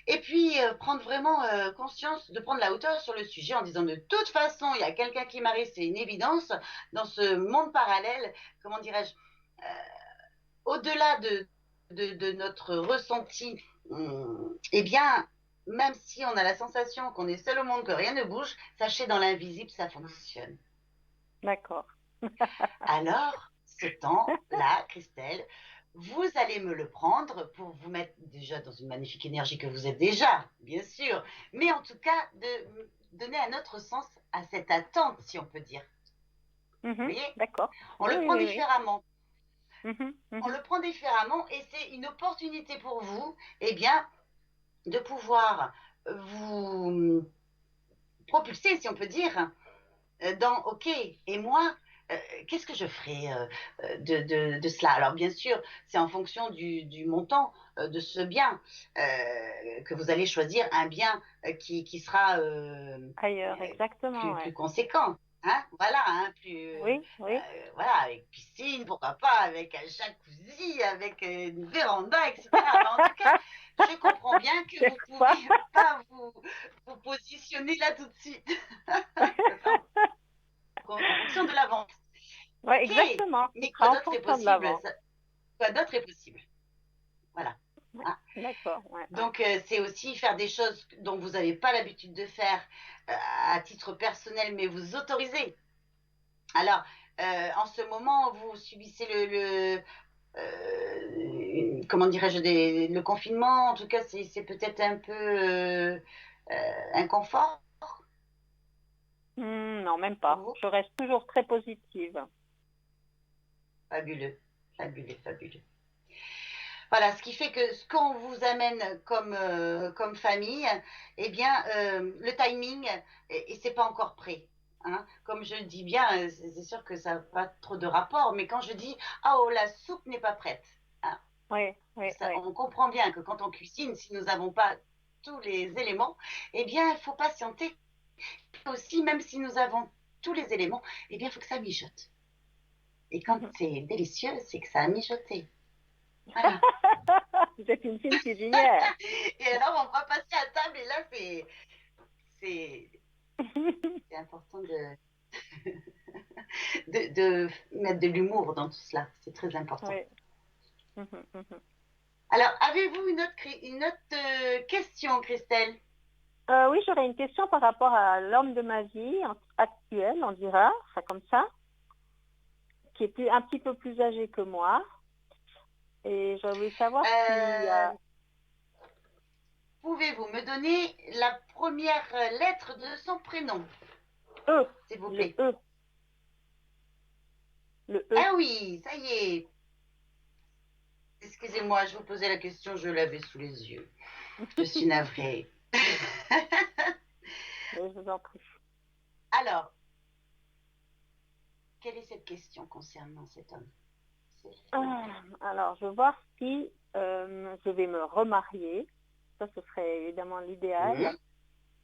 Et puis, prendre vraiment conscience, de prendre la hauteur sur le sujet en disant de toute façon, il y a quelqu'un qui m'arrive, c'est une évidence. Dans ce monde parallèle, comment dirais-je, au-delà de notre ressenti, eh bien, même si on a la sensation qu'on est seul au monde, que rien ne bouge, sachez dans l'invisible, ça fonctionne. D'accord. Alors, ce temps-là, Christelle, vous allez me le prendre pour vous mettre déjà dans une magnifique énergie que vous êtes déjà, bien sûr, mais en tout cas de donner un autre sens à cette attente, si on peut dire. Vous Mhm. voyez, D'accord. on Oui, le oui, prend oui, oui. différemment. Mhm. On Mhm. le prend différemment et c'est une opportunité pour vous, eh bien, de pouvoir vous propulser, si on peut dire, dans OK, et moi, qu'est-ce que je ferai de cela? Alors, bien sûr, c'est en fonction du montant de ce bien que vous allez choisir un bien qui sera Ailleurs, exactement, plus ouais. conséquent. Hein, voilà, hein, Oui, oui. voilà, avec piscine, pourquoi pas, avec un jacuzzi, avec une véranda, etc. Mais en tout cas, je comprends bien que vous ne Quoi? pouvez pas vous positionner là tout de suite. Ça sera en fonction de la vente. Ouais, Ok, exactement. Ce mais quoi sera en d'autre est fonction de la possible? vente. Quoi d'autre est possible? Voilà. Ouais. Hein. D'accord, ouais, ouais. Donc, c'est aussi faire des choses dont vous n'avez pas l'habitude de faire à titre personnel, mais vous autorisez. Alors, en ce moment, vous subissez comment dirais-je, le confinement. En tout cas, c'est peut-être un peu inconfort Non, même pour pas. vous. Je reste toujours très positive. Fabuleux, fabuleux, fabuleux. Voilà, ce qui fait que ce qu'on vous amène comme famille, eh bien, le timing, et c'est pas encore prêt. Hein. Comme je le dis bien, c'est sûr que ça n'a pas trop de rapport, mais quand je dis, ah oh, la soupe n'est pas prête, hein, Oui, oui, oui. on comprend bien que quand on cuisine, si nous n'avons pas tous les éléments, eh bien, il faut patienter. Aussi, même si nous avons tous les éléments, eh bien, il faut que ça mijote. Et quand Mhm. c'est délicieux, c'est que ça a mijoté. Voilà. Vous êtes une fine cuisinière. Et alors, on va passer à table et là, c'est, c'est important de mettre de l'humour dans tout cela. C'est très important. Oui. Mhm, mhm. Alors, avez-vous une autre question, Christelle? Oui, j'aurais une question par rapport à l'homme de ma vie actuel, on dira, ça comme ça, qui est un petit peu plus âgé que moi. Et je voulais savoir s'il y Euh, a Pouvez-vous me donner la première lettre de son prénom, E, s'il vous le plaît? E, le E. Ah oui, ça y est. Excusez-moi, je vous posais la question, je l'avais sous les yeux. Je suis navrée. Je vous en prie. Alors, quelle est cette question concernant cet homme? Alors, je vais voir si je vais me remarier. Ça, ce serait évidemment Mhm. l'idéal.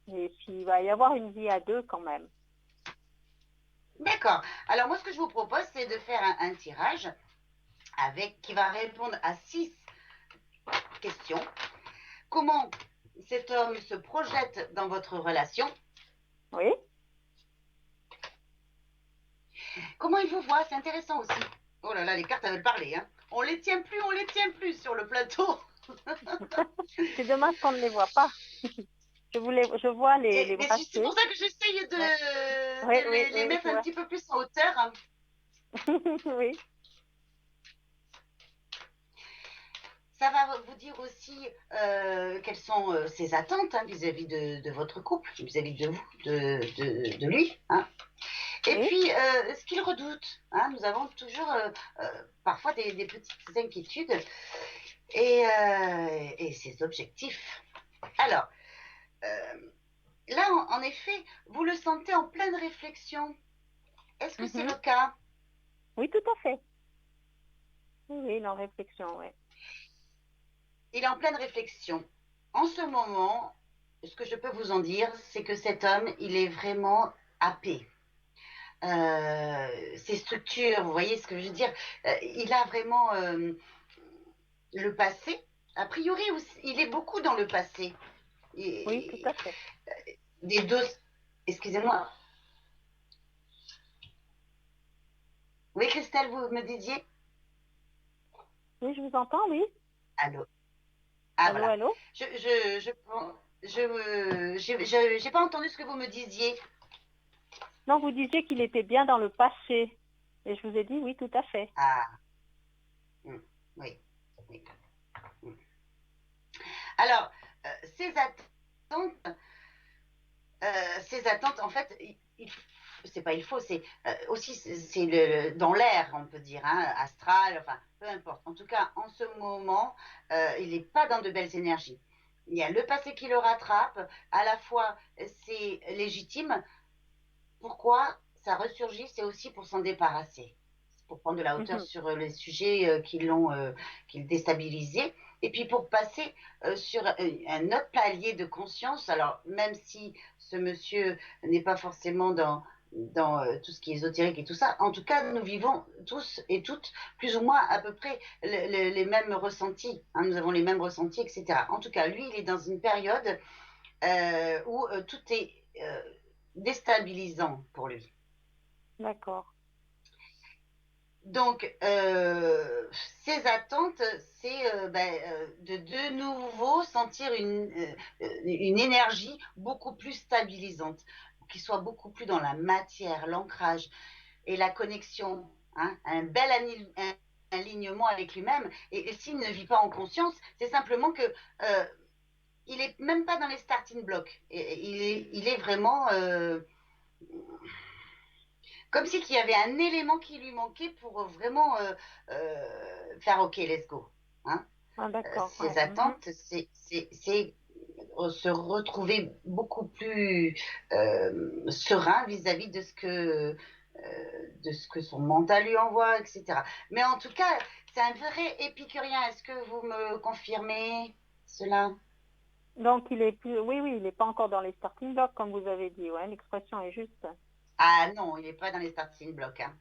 Et puis, il va y avoir une vie à deux quand même. D'accord. Alors moi, ce que je vous propose, c'est de faire un tirage qui va répondre à 6 questions. Comment cet homme se projette dans votre relation? Oui, Comment il vous voit? C'est intéressant aussi. Oh là là, les cartes veulent parler, hein. On les tient plus sur le plateau. c'est dommage qu'on ne les voit pas. Je vois les Mais c'est bracelets. pour ça que j'essaye Ouais. Oui, de oui, les oui, mettre je un vois. petit peu plus en hauteur, hein. Oui, Ça va vous dire aussi quelles sont ses attentes, hein, vis-à-vis de votre couple, vis-à-vis de vous, de lui, hein. Et oui, puis, ce qu'il redoute, hein, nous avons toujours parfois des petites inquiétudes et ses objectifs. Alors, là, en effet, vous le sentez en pleine réflexion. Est-ce que c'est mhm. le cas? Oui, tout à fait. Oui, oui, en réflexion, oui. Il est en pleine réflexion. En ce moment, ce que je peux vous en dire, c'est que cet homme, il est vraiment happé. Ces structures, vous voyez ce que je veux dire, il a vraiment le passé. A priori, il est beaucoup dans le passé. Oui, tout Et- à fait. des deux, excusez-moi. Oui, Christelle, vous me disiez? Oui, je vous entends, oui. Allô? Ah, Allô, voilà. allô? J'ai pas entendu ce que vous me disiez. Non, vous disiez qu'il était bien dans le passé. Et je vous ai dit oui, tout à fait. Ah, oui, oui. Alors, euh, ces attentes, ces attentes, en fait, c'est pas il faut, c'est aussi c'est dans l'air, on peut dire, hein, astral, enfin, peu importe. En tout cas, en ce moment, il n'est pas dans de belles énergies. Il y a le passé qui le rattrape, à la fois c'est légitime. Pourquoi ça ressurgit? C'est aussi pour s'en débarrasser, pour prendre de la hauteur Mhm, sur les sujets qui le déstabilisaient, et puis pour passer sur un autre palier de conscience. Alors, même si ce monsieur n'est pas forcément dans tout ce qui est ésotérique et tout ça, en tout cas, nous vivons tous et toutes plus ou moins à peu près les mêmes ressentis, hein, nous avons les mêmes ressentis, etc. En tout cas, lui, il est dans une période où tout est déstabilisant pour lui. d'accord. Donc, ses attentes, c'est de nouveau sentir une énergie beaucoup plus stabilisante, qui soit beaucoup plus dans la matière, l'ancrage et la connexion, hein, un bel alignement avec lui-même. Et s'il ne vit pas en conscience, c'est simplement que il est même pas dans les starting blocks. Il est vraiment comme si qu'il y avait un élément qui lui manquait pour vraiment faire OK, let's go. Hein. Ah, d'accord, Ses ouais. Mhm. attentes, c'est se retrouver beaucoup plus serein vis-à-vis de ce que son mental lui envoie, etc. Mais en tout cas, c'est un vrai épicurien. Est-ce que vous me confirmez cela? Donc, il est plus, oui, oui, il n'est pas encore dans les starting blocks, comme vous avez dit. Ouais, l'expression est juste. Ah non, il n'est pas dans les starting blocks. Hein.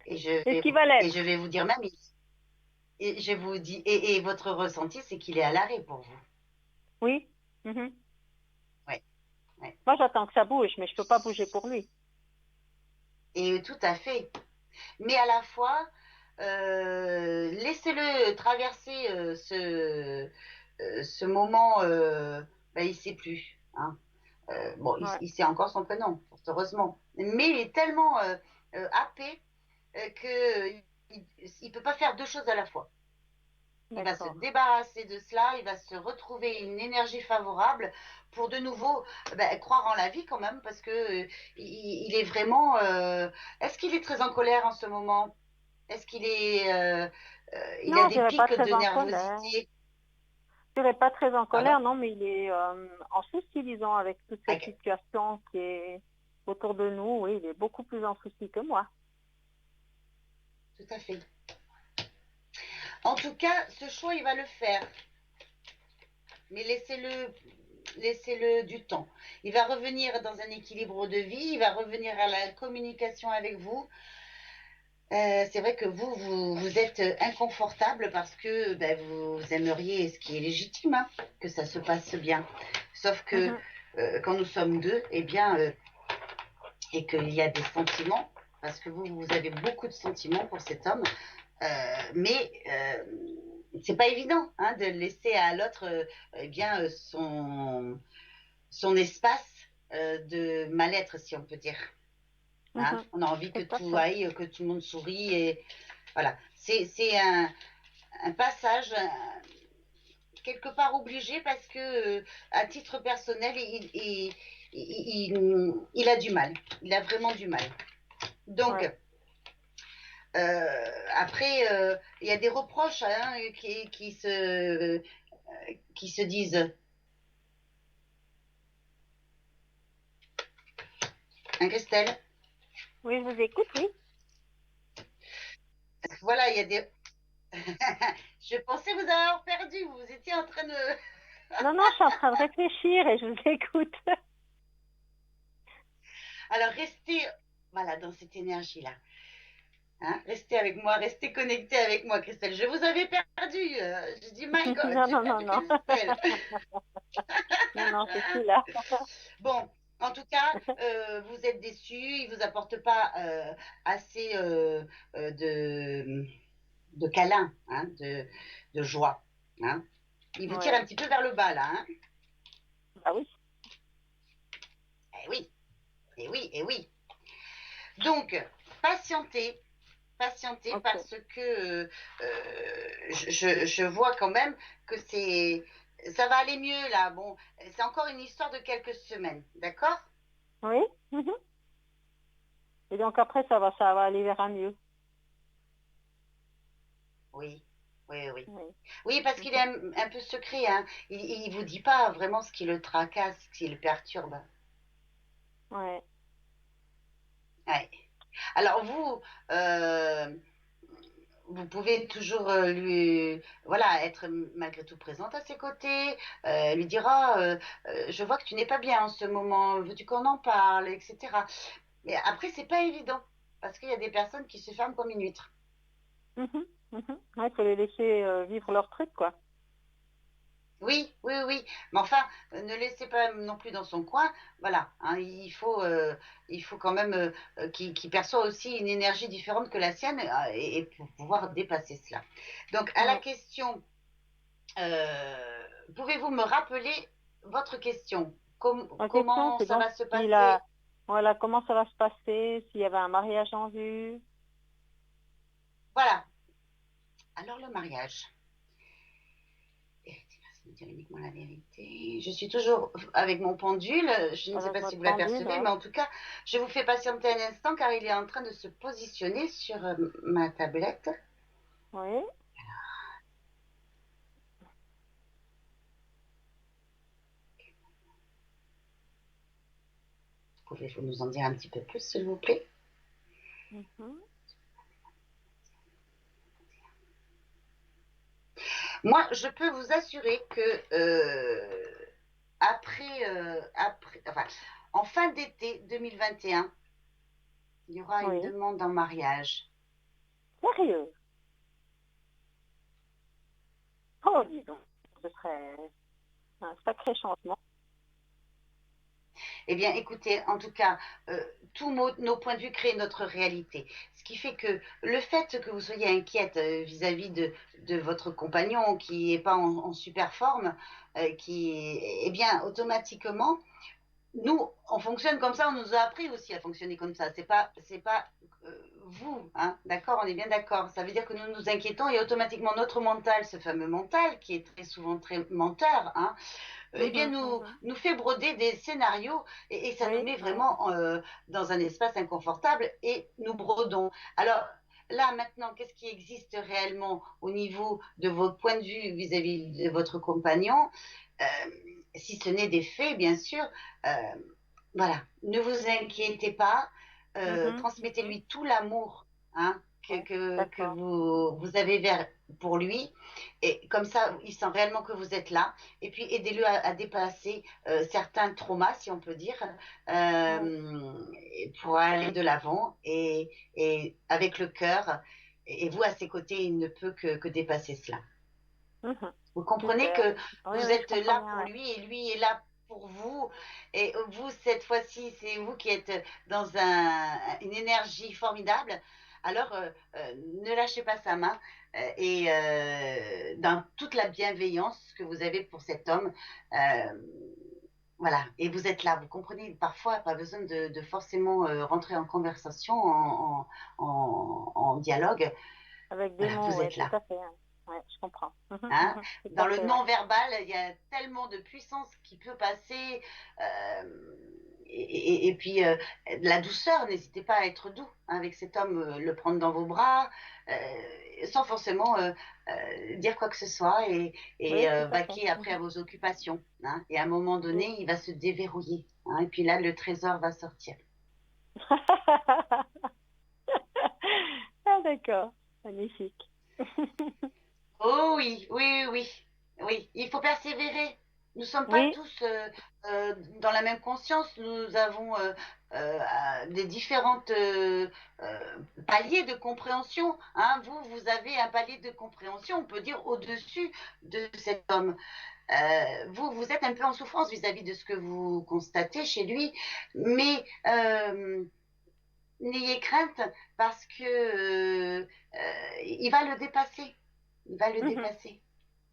Est-ce qu'il va l'être? Et je vais vous dire même, et je vous dis, et votre ressenti, c'est qu'il est à l'arrêt pour vous. Oui. Mhm. Ouais, ouais. Moi, j'attends que ça bouge, mais je ne peux pas bouger pour lui. Et tout à fait. Mais à la fois, laissez-le traverser ce moment, il ne sait plus. Hein. Bon, Ouais, il sait encore son prénom, fort heureusement. Mais il est tellement happé qu'il ne peut pas faire deux choses à la fois. Il va se d'accord. débarrasser de cela, il va se retrouver une énergie favorable pour de nouveau croire en la vie quand même, parce que il est vraiment. Est-ce qu'il est très en colère en ce moment? Est-ce qu'il est. Il a Non, je des dirais pas pics très de en colère. nervosité? Je dirais pas très en Pardon? colère, non, mais il est en souci, disons, avec toute cette Ok, situation qui est autour de nous. Oui, il est beaucoup plus en souci que moi. tout à fait. En tout cas, ce choix, il va le faire. mais laissez-le du temps. Il va revenir dans un équilibre de vie, il va revenir à la communication avec vous. C'est vrai que vous êtes inconfortable parce que ben, vous aimeriez, ce qui est légitime, hein, que ça se passe bien. Sauf que Mhm. quand nous sommes deux, eh bien, et qu'il y a des sentiments, parce que vous avez beaucoup de sentiments pour cet homme, mais c'est pas évident hein, de laisser à l'autre eh bien son espace de mal-être, si on peut dire. Hein, Mhm. on a envie que Tout à tout fait. aille, que tout le monde sourie et voilà. C'est un passage quelque part obligé parce que à titre personnel, il a du mal. Il a vraiment du mal. Donc, Ouais. après, il y a des reproches hein, qui se disent. Hein, Christelle? Oui, je vous écoute, oui. Voilà, il y a des. Je pensais vous avoir perdu. Vous étiez en train de. Non, non, je suis en train de réfléchir et je vous écoute. Alors, restez voilà, dans cette énergie-là. Hein, restez avec moi, restez connectés avec moi, Christelle. Je vous avais perdu. Je dis, my God, Non, j'ai non, non, perdu non. Christelle. Non, non, je suis là. Bon, en tout cas, vous êtes déçus. Il ne vous apporte pas assez de câlin, hein, de joie. Hein. Il vous tire Ouais. un petit peu vers le bas, là. Hein. Ah oui. Eh oui, eh oui, eh oui. Donc, patientez, patientez Ok. parce que je vois quand même que ça va aller mieux là. Bon, c'est encore une histoire de quelques semaines, d'accord? Oui. Mhm. Et donc après, ça va aller vers un mieux. Oui, oui, oui. Oui. Oui, parce qu'il est Mhm. un peu secret, hein. Il vous dit pas vraiment ce qui le tracasse, ce qui le perturbe. Ouais. Ouais. Alors euh, vous pouvez toujours voilà, être malgré tout présente à ses côtés, lui dire, ah, je vois que tu n'es pas bien en ce moment, veux-tu qu'on en parle, etc. Mais après, c'est pas évident, parce qu'il y a des personnes qui se ferment comme une huître. Mhm. Mhm. Ouais, faut les laisser vivre leur truc, quoi. Oui, oui, oui, mais enfin, ne laissez pas non plus dans son coin, voilà, hein, il faut quand même qu'il perçoit aussi une énergie différente que la sienne et pour pouvoir dépasser cela. Donc, à la Ouais. question, pouvez-vous me rappeler votre question? Ma question, Comment c'est ça donc va se s'il a, passer? voilà, comment ça va se passer, s'il y avait un mariage en vue. Voilà, alors le mariage. Merci de dire uniquement la vérité. Je suis toujours avec mon pendule. Je ne sais Avec pas si votre vous pendule, l'apercevez, ouais. mais en tout cas, je vous fais patienter un instant car il est en train de se positionner sur ma tablette. Oui. Pouvez-vous nous en dire un petit peu plus, s'il vous plaît? Mhm. Moi, je peux vous assurer que enfin, en fin d'été 2021, il y aura une Oui. demande en mariage. Sérieux? Oh, dis donc. Ce serait un sacré changement. Eh bien, écoutez, en tout cas, tous nos points de vue créent notre réalité. Ce qui fait que le fait que vous soyez inquiète vis-à-vis de votre compagnon qui n'est pas en super forme, eh bien, automatiquement, nous, on fonctionne comme ça, on nous a appris aussi à fonctionner comme ça. C'est pas vous, hein, d'accord? On est bien d'accord. Ça veut dire que nous nous inquiétons et automatiquement notre mental, ce fameux mental qui est très souvent très menteur, hein, eh bien Mhm, mhm. nous fait broder des scénarios et ça nous Oui, met oui. vraiment dans un espace inconfortable et nous brodons. Alors là maintenant, qu'est-ce qui existe réellement au niveau de vos points de vue vis-à-vis de votre compagnon, euh, si ce n'est des faits, bien sûr. euh, voilà, ne vous inquiétez pas, Mhm, mhm. transmettez-lui tout l'amour hein, Oui, que d'accord. vous avez pour lui. Et comme ça, il sent réellement que vous êtes là. Et puis, aidez-le à dépasser certains traumas, si on peut dire, Ouais. pour aller de l'avant et avec le cœur. Et vous, à ses côtés, il ne peut que dépasser cela. Mhm. Vous comprenez Super. que Oui, vous oui, je êtes comprends là bien, pour ouais. lui et lui est là pour vous. Et vous, cette fois-ci, c'est vous qui êtes dans une énergie formidable. Alors, ne lâchez pas sa main dans toute la bienveillance que vous avez pour cet homme. euh, voilà, et vous êtes là, vous comprenez, parfois, pas besoin de forcément rentrer en conversation, en dialogue. Avec des Voilà, mots, vous oui, êtes tout là. à fait, hein. Ouais, je comprends. Hein. Tout Dans à le fait, ouais. non-verbal, il y a tellement de puissance qui peut passer. Et puis, la douceur, n'hésitez pas à être doux hein, avec cet homme, le prendre dans vos bras, sans forcément dire quoi que ce soit et Oui, tout à fait. vaquer après à vos occupations. Hein. Et à un moment Oui. donné, il va se déverrouiller. Hein, et puis là, le trésor va sortir. Ah, d'accord. Magnifique. Oh oui, oui, oui, oui, oui, il faut persévérer. Nous ne sommes pas Oui, tous dans la même conscience. Nous avons des différentes paliers de compréhension. Hein. Vous avez un palier de compréhension, on peut dire, au-dessus de cet homme. Vous êtes un peu en souffrance vis-à-vis de ce que vous constatez chez lui, mais n'ayez crainte parce que il va le dépasser. Il va le mhm. dépasser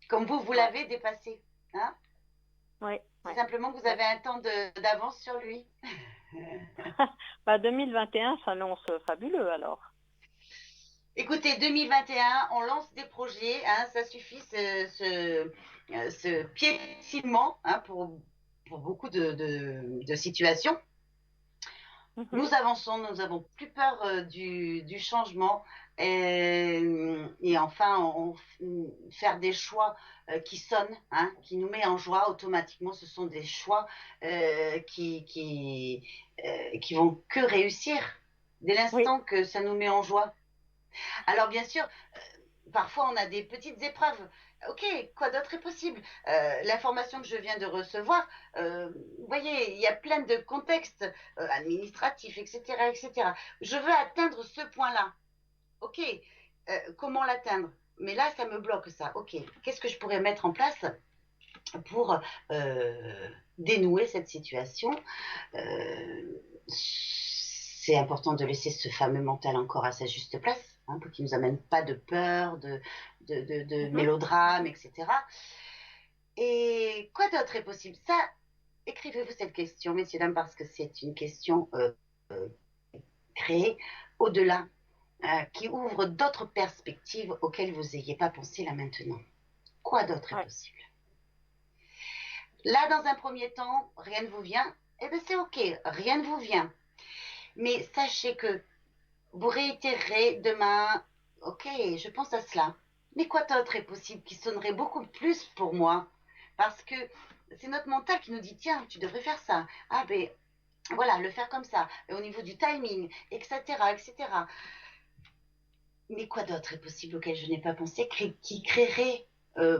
comme vous Ouais, l'avez dépassé. Hein. ouais, C'est ouais. simplement que vous Tout à avez fait. un temps d'avance sur lui. Bah, 2021 s'annonce fabuleux alors. Écoutez, 2021, on lance des projets, hein, ça suffit ce piétinement hein, pour beaucoup de situations. Mhm. Nous avançons, nous n'avons plus peur du changement et enfin faire des choix qui sonnent, hein, qui nous met en joie automatiquement. Ce sont des choix qui vont que réussir dès Oui. l'instant que ça nous met en joie. Alors bien sûr, parfois on a des petites épreuves. Ok, quoi d'autre est possible? L'information que je viens de recevoir, vous voyez, il y a plein de contextes administratifs, etc., etc. Je veux atteindre ce point-là. Ok, comment l'atteindre? Mais là, ça me bloque ça. Ok, qu'est-ce que je pourrais mettre en place pour dénouer cette situation? C'est important de laisser ce fameux mental encore à sa juste place, hein, pour qu'il ne nous amène pas de peur, de Mhm. mélodrame, Mhm. etc. Et quoi d'autre est possible? Ça, écrivez-vous cette question, messieurs, dames, parce que c'est une question créée au-delà, qui ouvre d'autres perspectives auxquelles vous n'ayez pas pensé là maintenant. Quoi d'autre est Ouais. possible? Là, dans un premier temps, rien ne vous vient. Eh bien, c'est OK, rien ne vous vient. Mais sachez que vous réitérerez demain, ok, je pense à cela. Mais quoi d'autre est possible qui sonnerait beaucoup plus pour moi? Parce que c'est notre mental qui nous dit, tiens, tu devrais faire ça. Ah ben voilà, le faire comme ça, et au niveau du timing, etc., etc. Mais quoi d'autre est possible auquel je n'ai pas pensé, qui créerait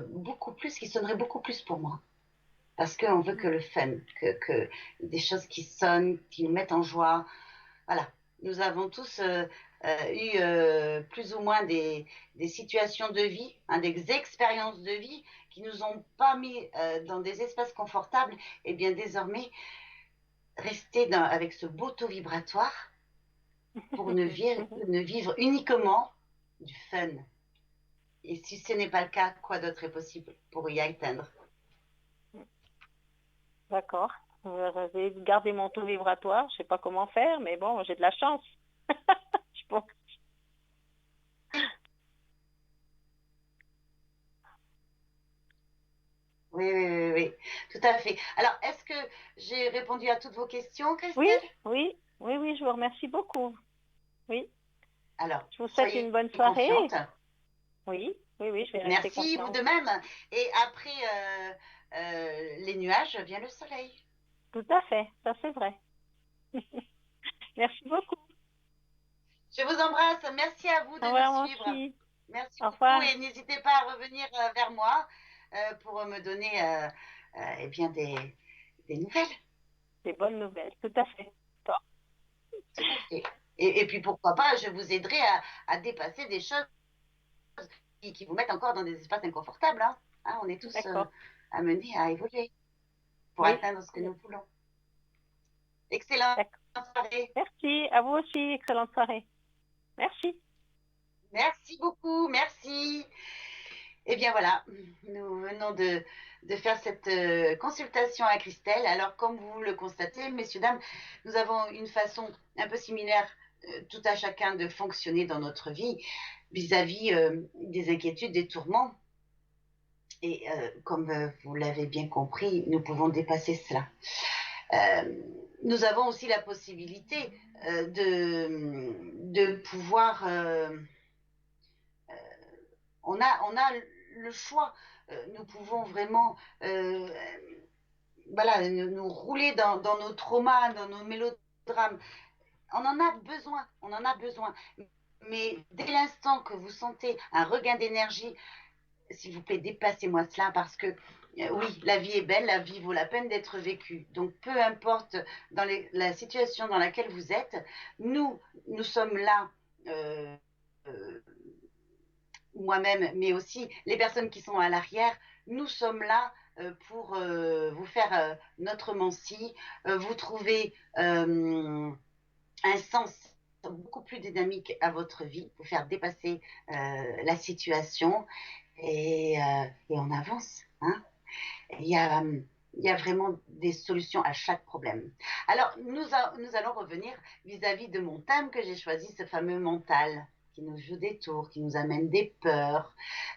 beaucoup plus, qui sonnerait beaucoup plus pour moi? Parce qu'on veut que Mhm. le fun, que des choses qui sonnent, qui nous mettent en joie, voilà, nous avons tous eu plus ou moins des situations de vie, hein, des expériences de vie qui nous ont pas mis dans des espaces confortables. Et bien désormais, rester avec ce beau taux vibratoire pour ne vivre uniquement du fun. Et si ce n'est pas le cas, quoi d'autre est possible pour y atteindre? D'accord. Je vais garder mon taux vibratoire. Je sais pas comment faire, mais bon, j'ai de la chance. Je pense. Oui, oui, oui, oui, tout à fait. Alors, est-ce que j'ai répondu à toutes vos questions, Oui, Christelle? oui, oui, oui, je vous remercie beaucoup. Oui. Alors, Je vous souhaite soyez une bonne soirée. confiante. Oui, oui, oui, je vais rester Merci, vous confiante. de même. Et après les nuages vient le soleil. Tout à fait, ça c'est vrai. Merci beaucoup. Je vous embrasse. Merci à vous Au de nous revoir, moi suivre. aussi. Merci Au beaucoup revoir. et n'hésitez pas à revenir vers moi pour me donner eh bien des nouvelles. Des bonnes nouvelles, tout à fait. Toi. Tout à fait. Et puis pourquoi pas, je vous aiderai à dépasser des choses qui vous mettent encore dans des espaces inconfortables. Hein. Hein, on est tous D'accord. amenés à évoluer pour Oui. atteindre ce que nous voulons. Excellente D'accord. soirée. Merci. À vous aussi. Excellente soirée. Merci. Merci beaucoup, merci. Eh bien voilà, nous venons de faire cette consultation à Christelle. Alors comme vous le constatez, messieurs, dames, nous avons une façon un peu similaire tout à chacun de fonctionner dans notre vie vis-à-vis des inquiétudes, des tourments. Et comme vous l'avez bien compris, nous pouvons dépasser cela. Nous avons aussi la possibilité de pouvoir... on a le choix. Nous pouvons vraiment voilà, nous rouler dans nos traumas, dans nos mélodrames. On en a besoin, on en a besoin. Mais dès l'instant que vous sentez un regain d'énergie, s'il vous plaît, dépassez-moi cela parce que oui, la vie est belle, la vie vaut la peine d'être vécue. Donc peu importe la situation dans laquelle vous êtes, nous sommes là, euh, euh, moi-même, mais aussi les personnes qui sont à l'arrière, nous sommes là pour vous faire notre Mancy, vous trouver un sens beaucoup plus dynamique à votre vie, vous faire dépasser la situation et on avance. Hein. Il y a vraiment des solutions à chaque problème. Alors, nous allons revenir vis-à-vis de mon thème que j'ai choisi, ce fameux mental qui nous joue des tours, qui nous amène des peurs.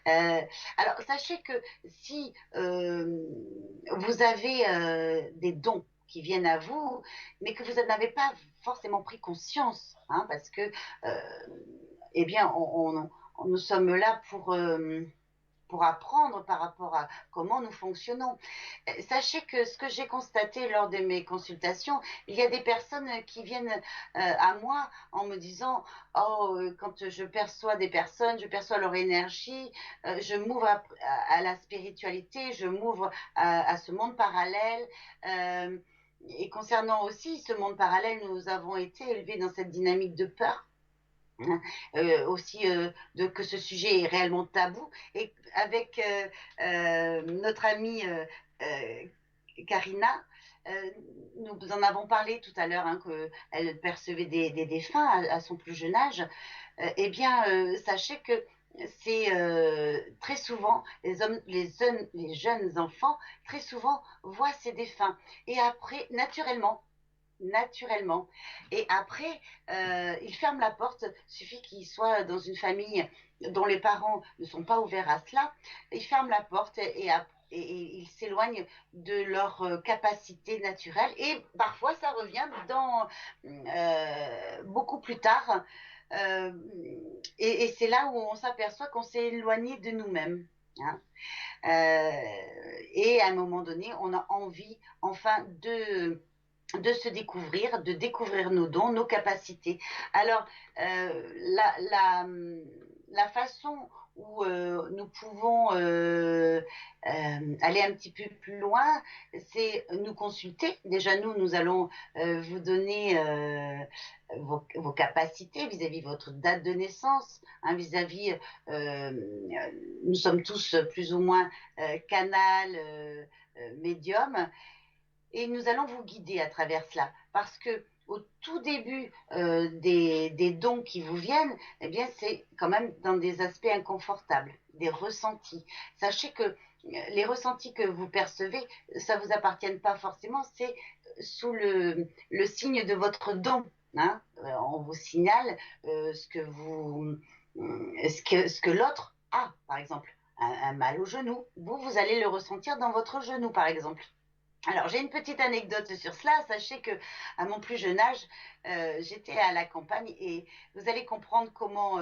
Alors, sachez que si vous avez des dons qui viennent à vous, mais que vous n'avez pas forcément pris conscience, hein, parce que, eh bien, nous sommes là pour apprendre par rapport à comment nous fonctionnons. Sachez que ce que j'ai constaté lors de mes consultations, il y a des personnes qui viennent à moi en me disant oh, quand je perçois des personnes, je perçois leur énergie, je m'ouvre à la spiritualité, je m'ouvre à ce monde parallèle. Et concernant aussi ce monde parallèle, nous avons été élevés dans cette dynamique de peur. Aussi que ce sujet est réellement tabou et avec notre amie Karina, nous en avons parlé tout à l'heure, hein, qu'elle percevait des défunts à son plus jeune âge. Eh bien, sachez que c'est très souvent les jeunes enfants très souvent voient ces défunts et après naturellement. Et après, il ferme la porte, il suffit qu'il soit dans une famille dont les parents ne sont pas ouverts à cela, il ferme la porte et il s'éloigne de leur capacité naturelle. Et parfois, ça revient beaucoup plus tard. Euh, et c'est là où on s'aperçoit qu'on s'est éloigné de nous-mêmes. Hein. Et à un moment donné, on a envie enfin de découvrir nos dons, nos capacités. Alors, la façon où nous pouvons aller un petit peu plus loin, c'est nous consulter. Déjà, nous allons vous donner vos capacités vis-à-vis de votre date de naissance, hein, vis-à-vis, nous sommes tous plus ou moins canal, médium, et nous allons vous guider à travers cela. Parce que au tout début des dons qui vous viennent, eh bien, c'est quand même dans des aspects inconfortables, des ressentis. Sachez que les ressentis que vous percevez, ça ne vous appartiennent pas forcément, c'est sous le signe de votre don. Hein. On vous signale ce que l'autre a, par exemple. Un mal au genou, vous allez le ressentir dans votre genou, par exemple. Alors, j'ai une petite anecdote sur cela. Sachez que à mon plus jeune âge, j'étais à la campagne et vous allez comprendre comment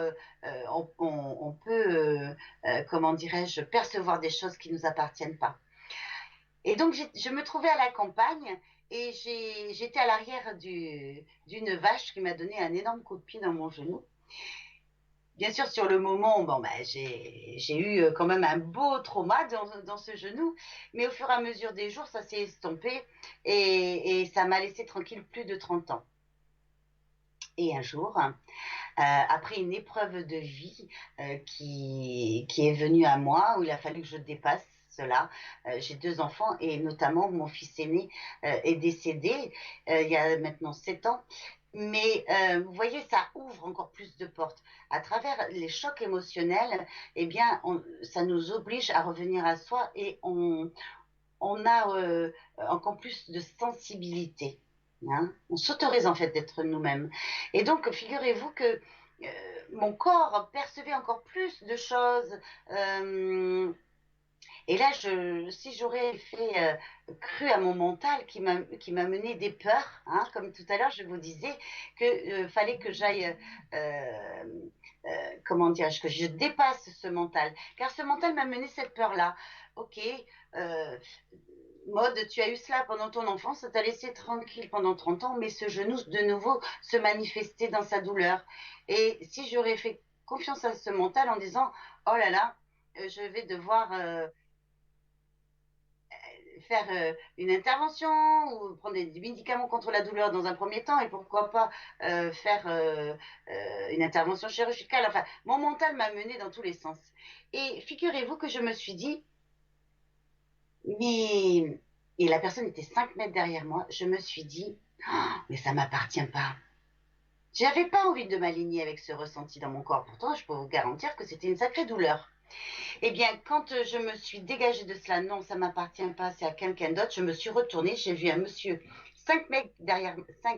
on peut, comment dirais-je, percevoir des choses qui ne nous appartiennent pas. Et donc, je me trouvais à la campagne et j'étais à l'arrière d'une vache qui m'a donné un énorme coup de pied dans mon genou. bien sûr, sur le moment, bon, bah, j'ai eu quand même un beau trauma dans ce genou, mais au fur et à mesure des jours, ça s'est estompé et ça m'a laissé tranquille plus de 30 ans. Et un jour, après une épreuve de vie qui est venue à moi, où il a fallu que je dépasse cela. J'ai 2 enfants et notamment mon fils aîné est décédé il y a maintenant 7 ans. Mais vous voyez, ça ouvre encore plus de portes. À travers les chocs émotionnels, eh bien, ça nous oblige à revenir à soi et on a encore plus de sensibilité. Hein. On s'autorise en fait d'être nous-mêmes. Et donc, figurez-vous que mon corps percevait encore plus de choses. Et là, si j'aurais fait cru à mon mental qui m'a mené des peurs, hein, comme tout à l'heure, je vous disais que fallait que j'aille, comment dirais-je, que je dépasse ce mental, car ce mental m'a mené cette peur-là. Ok, euh, Maude, tu as eu cela pendant ton enfance, ça t'a laissé tranquille pendant 30 ans, mais ce genou de nouveau se manifestait dans sa douleur. Et si j'aurais fait confiance à ce mental en disant, oh là là, je vais devoir faire une intervention ou prendre des médicaments contre la douleur dans un premier temps et pourquoi pas faire une intervention chirurgicale. Enfin, mon mental m'a mené dans tous les sens. Et figurez-vous que je me suis dit, mais... Et la personne était 5 mètres derrière moi. Je me suis dit, oh, mais ça m'appartient pas. J'avais pas envie de m'aligner avec ce ressenti dans mon corps. Pourtant, je peux vous garantir que c'était une sacrée douleur. Eh bien, quand je me suis dégagée de cela, non, ça ne m'appartient pas, c'est à quelqu'un d'autre, je me suis retournée, j'ai vu un monsieur 5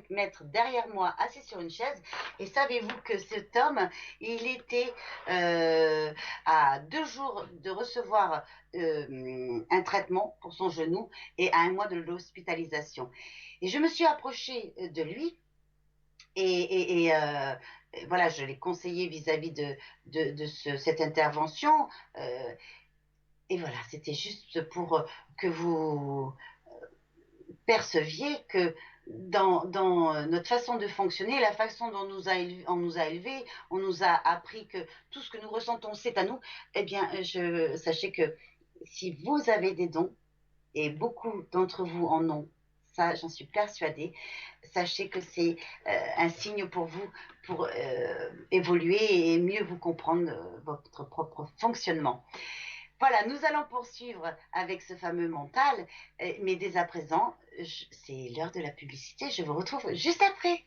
mètres derrière moi, assis sur une chaise, et savez-vous que cet homme, il était à 2 jours de recevoir un traitement pour son genou et à 1 mois de l'hospitalisation. Et je me suis approchée de lui, et voilà, je l'ai conseillé vis-à-vis de cette intervention. Euh, et voilà, c'était juste pour que vous perceviez que dans notre façon de fonctionner, la façon dont on nous a élevés, on nous a appris que tout ce que nous ressentons, c'est à nous, eh bien, sachez que si vous avez des dons, et beaucoup d'entre vous en ont, ça j'en suis persuadée, sachez que c'est un signe pour vous pour évoluer et mieux vous comprendre votre propre fonctionnement. Voilà, nous allons poursuivre avec ce fameux mental, mais dès à présent, c'est l'heure de la publicité, je vous retrouve juste après.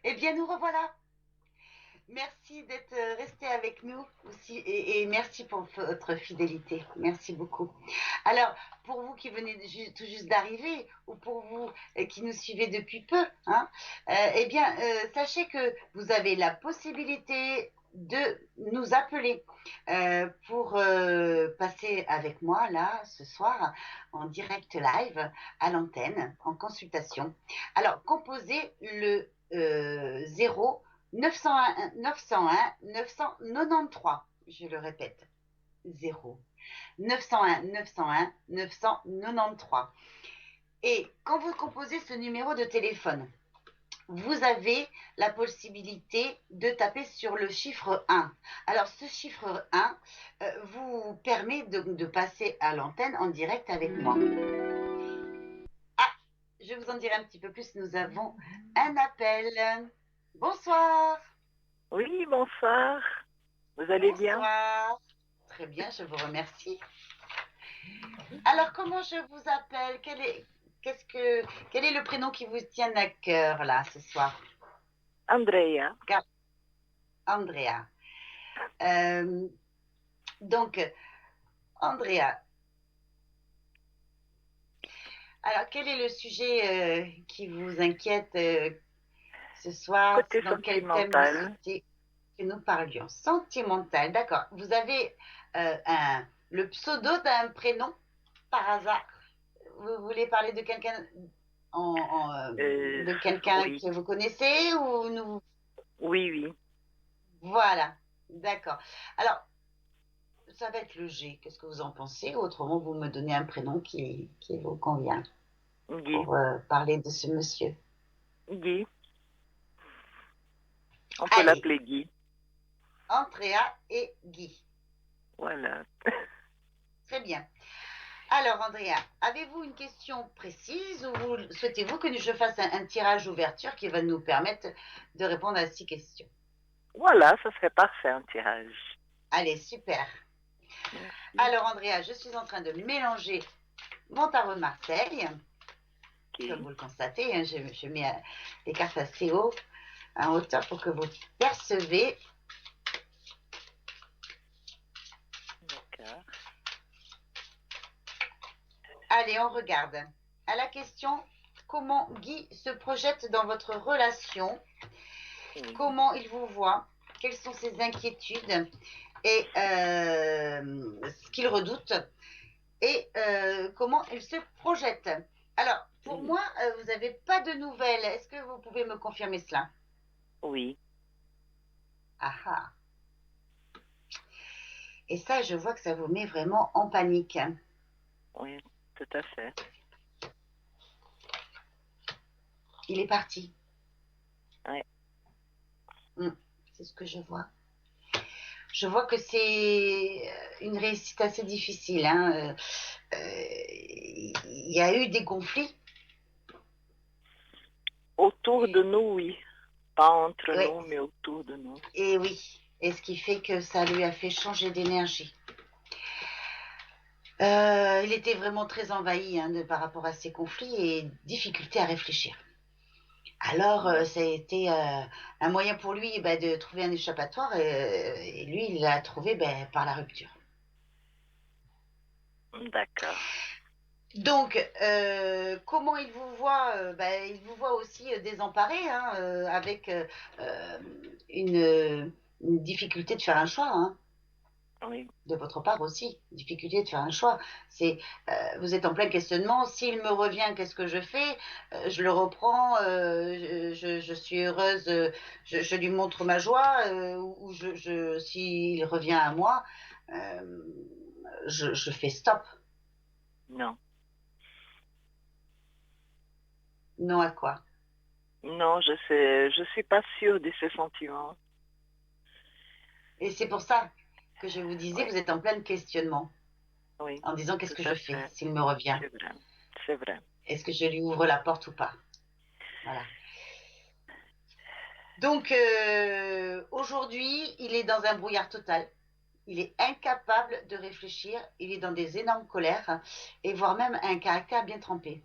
Eh bien, nous revoilà. Merci d'être resté avec nous aussi et merci pour votre fidélité. Merci beaucoup. Alors, pour vous qui venez tout juste d'arriver ou pour vous qui nous suivez depuis peu, hein, eh bien, sachez que vous avez la possibilité de nous appeler pour passer avec moi là ce soir en direct live à l'antenne en consultation. Alors, composez le 0 901 901 993. Je le répète. 0 901 901 993. Et quand vous composez ce numéro de téléphone, vous avez la possibilité de taper sur le chiffre 1. Alors, ce chiffre 1 vous permet de passer à l'antenne en direct avec moi. Ah, je vous en dirai un petit peu plus. Nous avons un appel. Bonsoir. Oui, bonsoir. Vous allez bien? Bonsoir. Très bien, je vous remercie. Alors, comment je vous appelle? Quel est le prénom qui vous tient à cœur, là, ce soir? Andrea. Andrea. Donc, Andrea. Alors, quel est le sujet qui vous inquiète ce soir? Côté Dans quel thème sentimental. que nous parlions? Sentimental, d'accord. Vous avez le pseudo d'un prénom, par hasard? Vous voulez parler de quelqu'un Euh, de quelqu'un oui, que vous connaissez ou nous? oui, oui. Voilà, d'accord. Alors, ça va être le G. Qu'est-ce que vous en pensez? Autrement, vous me donnez un prénom qui vous convient Guy, pour parler de ce monsieur. Guy. On peut Allez, l'appeler Guy. Andrea et Guy. Voilà. Très bien. Alors, Andrea, avez-vous une question précise ou souhaitez-vous que je fasse un tirage ouverture qui va nous permettre de répondre à 6 questions? Voilà, ça serait parfait, un tirage. Allez, super. Merci. Alors, Andrea, je suis en train de mélanger mon tarot de Marseille. Comme Ok. vous le constatez, hein, je mets les cartes assez haut, en hauteur pour que vous percevez. D'accord. Allez, on regarde. À la question, comment Guy se projette dans votre relation? Oui. Comment il vous voit? Quelles sont ses inquiétudes et ce qu'il redoute? Et comment il se projette? Alors, pour Mm. moi, vous n'avez pas de nouvelles. Est-ce que vous pouvez me confirmer cela? Oui. Ah ah. Et ça, je vois que ça vous met vraiment en panique. Oui, tout à fait. Il est parti. Oui. C'est ce que je vois. Je vois que c'est une réussite assez difficile, hein. Il y a eu des conflits. Autour de nous, oui. Pas entre Oui, nous, mais autour de nous. et oui. Et ce qui fait que ça lui a fait changer d'énergie. Il était vraiment très envahi hein, par rapport à ces conflits et difficulté à réfléchir. Alors, Oui. ça a été un moyen pour lui de trouver un échappatoire et lui, il l'a trouvé par la rupture. D'accord. Donc, comment il vous voit? Il vous voit aussi désemparé, hein, avec euh, une difficulté de faire un choix, hein, Oui. de votre part aussi, difficulté de faire un choix. C'est, vous êtes en plein questionnement. S'il me revient, qu'est-ce que je fais? Je le reprends, je suis heureuse, je lui montre ma joie, ou s'il revient à moi, euh, je fais stop. Non. Non à quoi? Non, je suis pas sûre de ces sentiments. Et c'est pour ça que je vous disais, Oui, vous êtes en plein questionnement, oui, en disant qu'est-ce tout que je à fais fait. s'il me revient? C'est vrai. C'est vrai. Est-ce que je lui ouvre la porte ou pas? Voilà. Donc aujourd'hui, il est dans un brouillard total. Il est incapable de réfléchir. Il est dans des énormes colères et voire même un caractère bien trempé.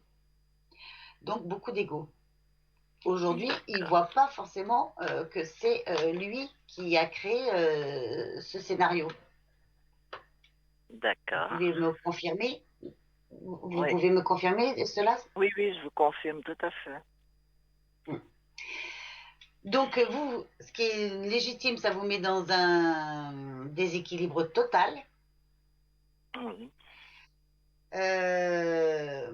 Donc beaucoup d'ego. Aujourd'hui, il ne D'accord. voit pas forcément que c'est lui qui a créé ce scénario. Vous D'accord. pouvez me confirmer? Vous Oui. pouvez me confirmer cela? Oui, oui, je vous confirme tout à fait. Donc, vous, ce qui est légitime, ça vous met dans un déséquilibre total. Oui. Euh,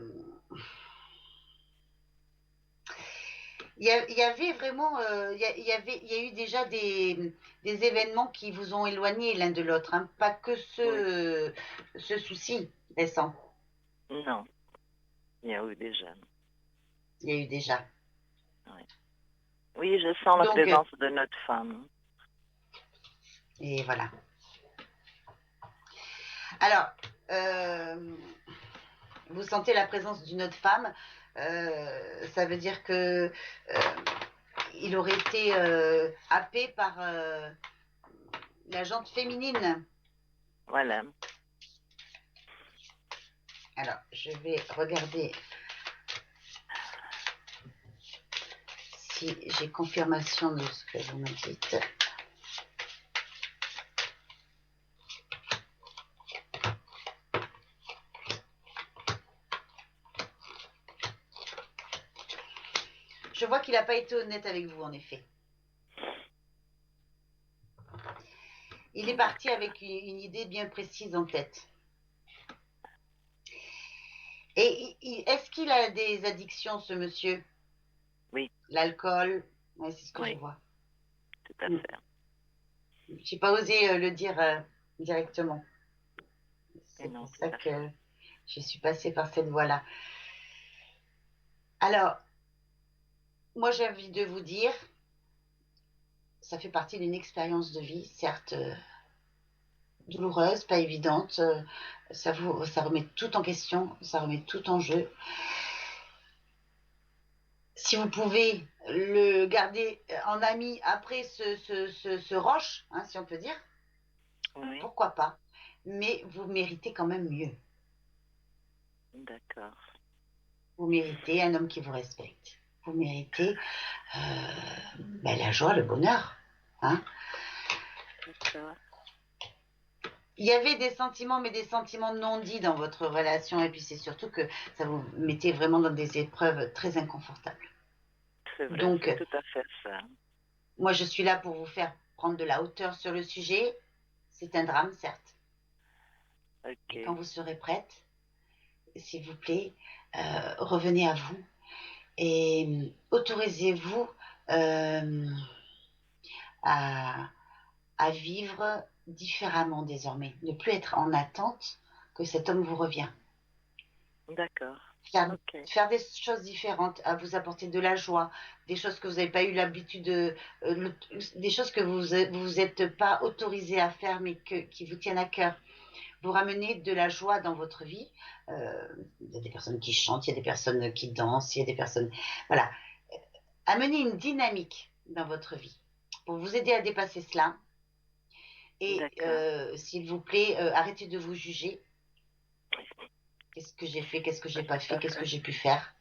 il y avait vraiment, il y a eu déjà des événements qui vous ont éloigné l'un de l'autre, hein, pas que Oui. ce souci récent. Non. Il y a eu déjà. Il y a eu déjà. Oui. Oui, je sens la Donc, présence de notre femme. et voilà. Alors, vous sentez la présence d'une autre femme, ça veut dire que il aurait été happé par la jante féminine. Voilà. Alors, je vais regarder si j'ai confirmation de ce que vous me dites. Je vois qu'il n'a pas été honnête avec vous, en effet. Il est parti D'accord. avec une idée bien précise en tête. Et est-ce qu'il a des addictions, ce monsieur? Oui. L'alcool? Ouais, c'est ce que je Oui, vois. tout à Mm. fait. J'ai pas osé le dire directement. Et C'est non, pour tout ça à que fait. je suis passée par cette voie-là. Alors, moi, j'ai envie de vous dire, ça fait partie d'une expérience de vie, certes douloureuse, pas évidente. Ça remet tout en question, ça remet tout en jeu. Si vous pouvez le garder en ami après ce rush, hein, si on peut dire, Oui, pourquoi pas. Mais vous méritez quand même mieux. d'accord. Vous méritez un homme qui vous respecte. Vous méritez la joie, le bonheur. Hein. D'accord. Il y avait des sentiments, mais des sentiments non dits dans votre relation. Et puis c'est surtout que ça vous mettait vraiment dans des épreuves très inconfortables. C'est vrai, Donc, c'est tout à fait ça. moi, je suis là pour vous faire prendre de la hauteur sur le sujet. C'est un drame, certes. Et quand Ok, vous serez prête, s'il vous plaît, revenez à vous et autorisez-vous euh, à, à vivre différemment désormais. Ne plus être en attente que cet homme vous revienne. d'accord. Faire, Ok, faire des choses différentes, à vous apporter de la joie, des choses que vous n'avez pas eu l'habitude de... des choses que vous êtes pas autorisé à faire, mais qui vous tiennent à cœur. Vous ramener de la joie dans votre vie. Il y a des personnes qui chantent, il y a des personnes qui dansent, il y a des personnes... Voilà. Amener une dynamique dans votre vie pour vous aider à dépasser cela. Et d'accord. s'il vous plaît, arrêtez de vous juger. Qu'est-ce que j'ai fait, qu'est-ce que j'ai Oui, pas tout fait, à qu'est-ce que fait. j'ai pu faire.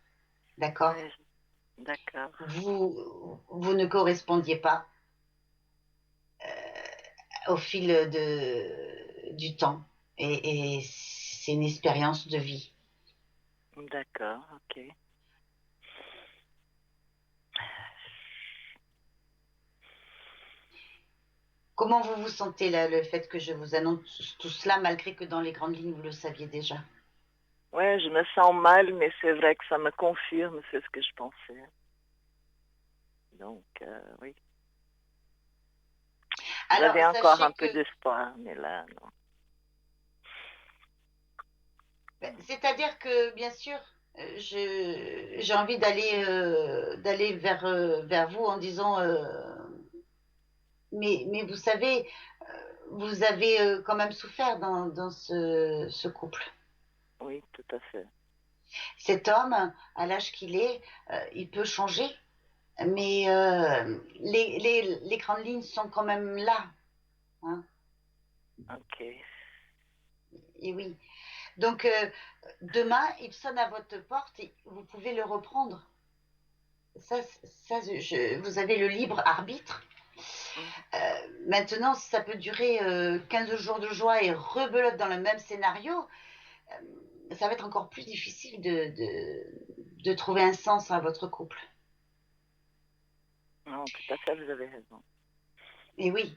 D'accord. Oui, d'accord. Vous ne correspondiez pas au fil du temps. Et c'est une expérience de vie. D'accord, ok. Comment vous vous sentez là, le fait que je vous annonce tout cela, malgré que dans les grandes lignes, vous le saviez déjà? Ouais, je me sens mal, mais c'est vrai que ça me confirme, c'est ce que je pensais. Donc, oui. Alors, J'avais encore un sachez que, peu d'espoir, mais là, non. c'est-à-dire que, bien sûr, j'ai envie d'aller vers vous en disant, mais vous savez, vous avez quand même souffert dans ce couple. Oui, tout à fait. Cet homme, à l'âge qu'il est, il peut changer, mais les grandes lignes sont quand même là. Hein. Ok, Et oui. Donc, demain, il sonne à votre porte et vous pouvez le reprendre. Ça, vous avez le libre arbitre. Maintenant, ça peut durer 15 jours de joie et rebelote dans le même scénario. Ça va être encore plus difficile de trouver un sens à votre couple. non, tout à fait, vous avez raison. Et oui.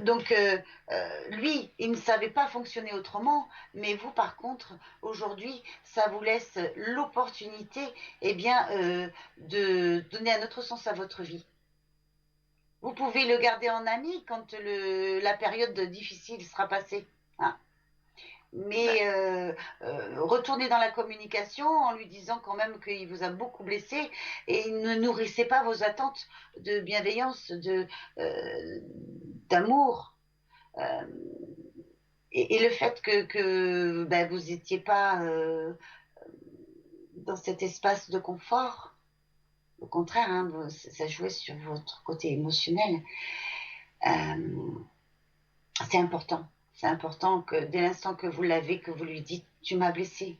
Donc, lui, il ne savait pas fonctionner autrement, mais vous, par contre, aujourd'hui, ça vous laisse l'opportunité, eh bien, de donner un autre sens à votre vie. Vous pouvez le garder en ami quand la période difficile sera passée. Hein. Mais D'accord. retournez dans la communication en lui disant quand même qu'il vous a beaucoup blessé et ne nourrissez pas vos attentes de bienveillance, d'amour. Euh, et le fait que ben, vous n'étiez pas dans cet espace de confort, au contraire, hein, ça jouait sur votre côté émotionnel. Euh, c'est important. C'est important que dès l'instant que vous l'avez, que vous lui dites, tu m'as blessé.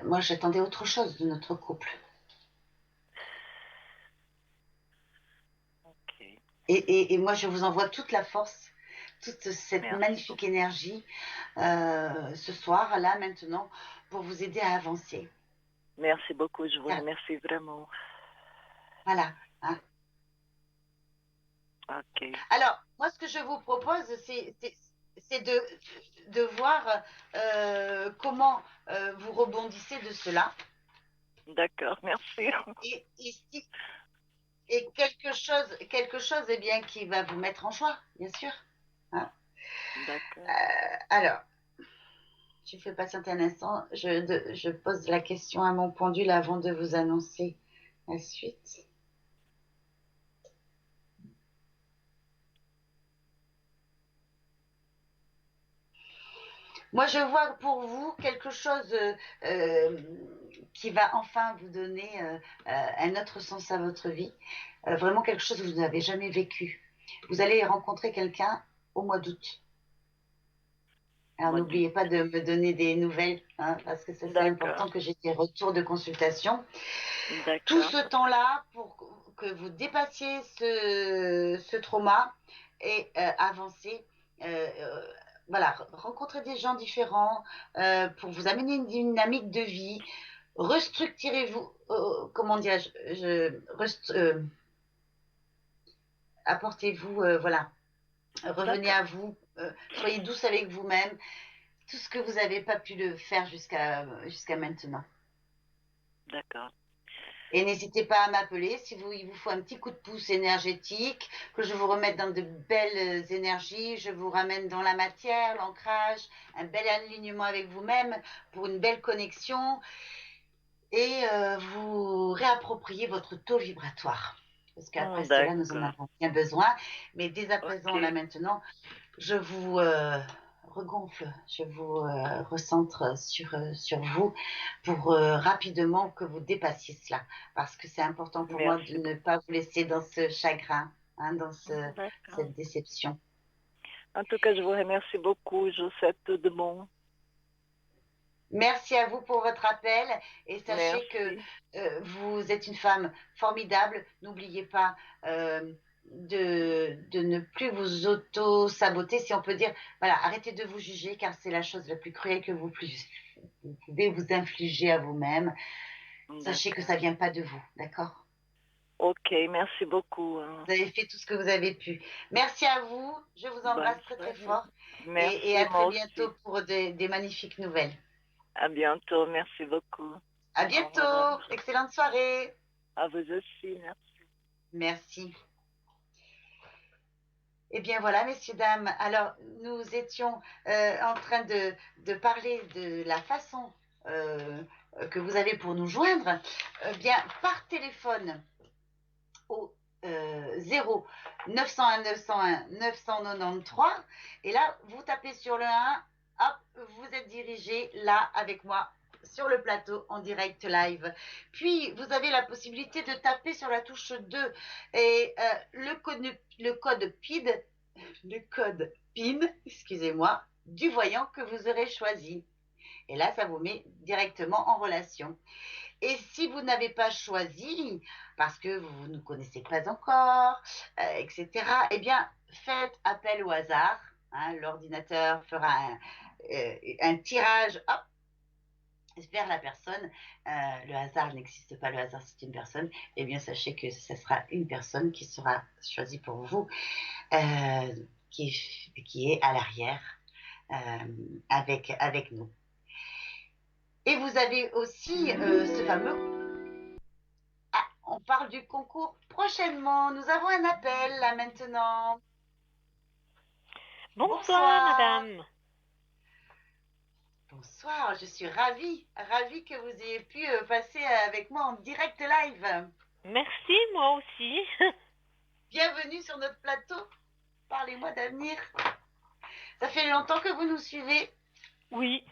Moi, j'attendais autre chose de notre couple. Ok, Et moi, je vous envoie toute la force, toute cette merci magnifique beaucoup. énergie ce soir, là, maintenant, pour vous aider à avancer. Merci beaucoup, je vous Car, remercie vraiment. voilà. Hein. Ok, Alors, moi, ce que je vous propose, c'est de voir comment vous rebondissez de cela. D'accord, merci. Et quelque chose eh bien, qui va vous mettre en joie, bien sûr. Hein. D'accord. Alors, je fais patienter un instant. Je pose la question à mon pendule avant de vous annoncer la suite. Moi, je vois pour vous quelque chose qui va enfin vous donner un autre sens à votre vie. Vraiment quelque chose que vous n'avez jamais vécu. Vous allez rencontrer quelqu'un au mois d'août. Alors, n'oubliez pas de me donner des nouvelles, hein, parce que c'est important que j'ai des retours de consultation. Tout ce temps-là, pour que vous dépassiez ce trauma et avancer, voilà, rencontrer des gens différents pour vous amener une dynamique de vie, restructurez-vous, comment dirais-je, apportez-vous, voilà, revenez à vous, soyez douce avec vous-même, tout ce que vous n'avez pas pu le faire jusqu'à maintenant. D'accord. Et n'hésitez pas à m'appeler si il vous faut un petit coup de pouce énergétique, que je vous remette dans de belles énergies, je vous ramène dans la matière, l'ancrage, un bel alignement avec vous-même pour une belle connexion et vous réapproprier votre taux vibratoire. Parce qu'après cela, nous en avons bien besoin. Mais dès à présent, là maintenant, je vous regonfle, je vous recentre sur vous pour rapidement que vous dépassiez cela. Parce que c'est important pour moi de ne pas vous laisser dans ce chagrin, hein, dans cette déception. En tout cas, je vous remercie beaucoup. Je vous souhaite tout de bon. Merci à vous pour votre appel et sachez que vous êtes une femme formidable. N'oubliez pas de ne plus vous auto-saboter, si on peut dire. Voilà, arrêtez de vous juger car c'est la chose la plus cruelle que vous pouvez vous infliger à vous-même. Sachez que ça ne vient pas de vous, d'accord? Ok, merci beaucoup. Vous avez fait tout ce que vous avez pu. Merci à vous, je vous embrasse très très fort et à très bientôt pour des magnifiques nouvelles. À bientôt, merci beaucoup. À bientôt, excellente soirée. À vous aussi, merci. Merci. Eh bien voilà, messieurs, dames, alors nous étions en train de parler de la façon que vous avez pour nous joindre. Bien, par téléphone au 0 901 901 993 et là, vous tapez sur le 1, hop, vous êtes dirigé là avec moi sur le plateau en direct live. Puis, vous avez la possibilité de taper sur la touche 2 et le code PIN, excusez-moi, du voyant que vous aurez choisi. Et là, ça vous met directement en relation. Et si vous n'avez pas choisi, parce que vous ne connaissez pas encore, etc., eh bien, faites appel au hasard. Hein, l'ordinateur fera un tirage, hop, vers la personne. Le hasard n'existe pas, le hasard c'est une personne. Eh bien, sachez que ce sera une personne qui sera choisie pour vous, qui est à l'arrière avec nous. Et vous avez aussi ce fameux... Ah, on parle du concours prochainement. Nous avons un appel là maintenant. Bonsoir, madame. Bonsoir, je suis ravie que vous ayez pu passer avec moi en direct live. Merci, moi aussi. Bienvenue sur notre plateau. Parlez-moi d'avenir. Ça fait longtemps que vous nous suivez? Oui.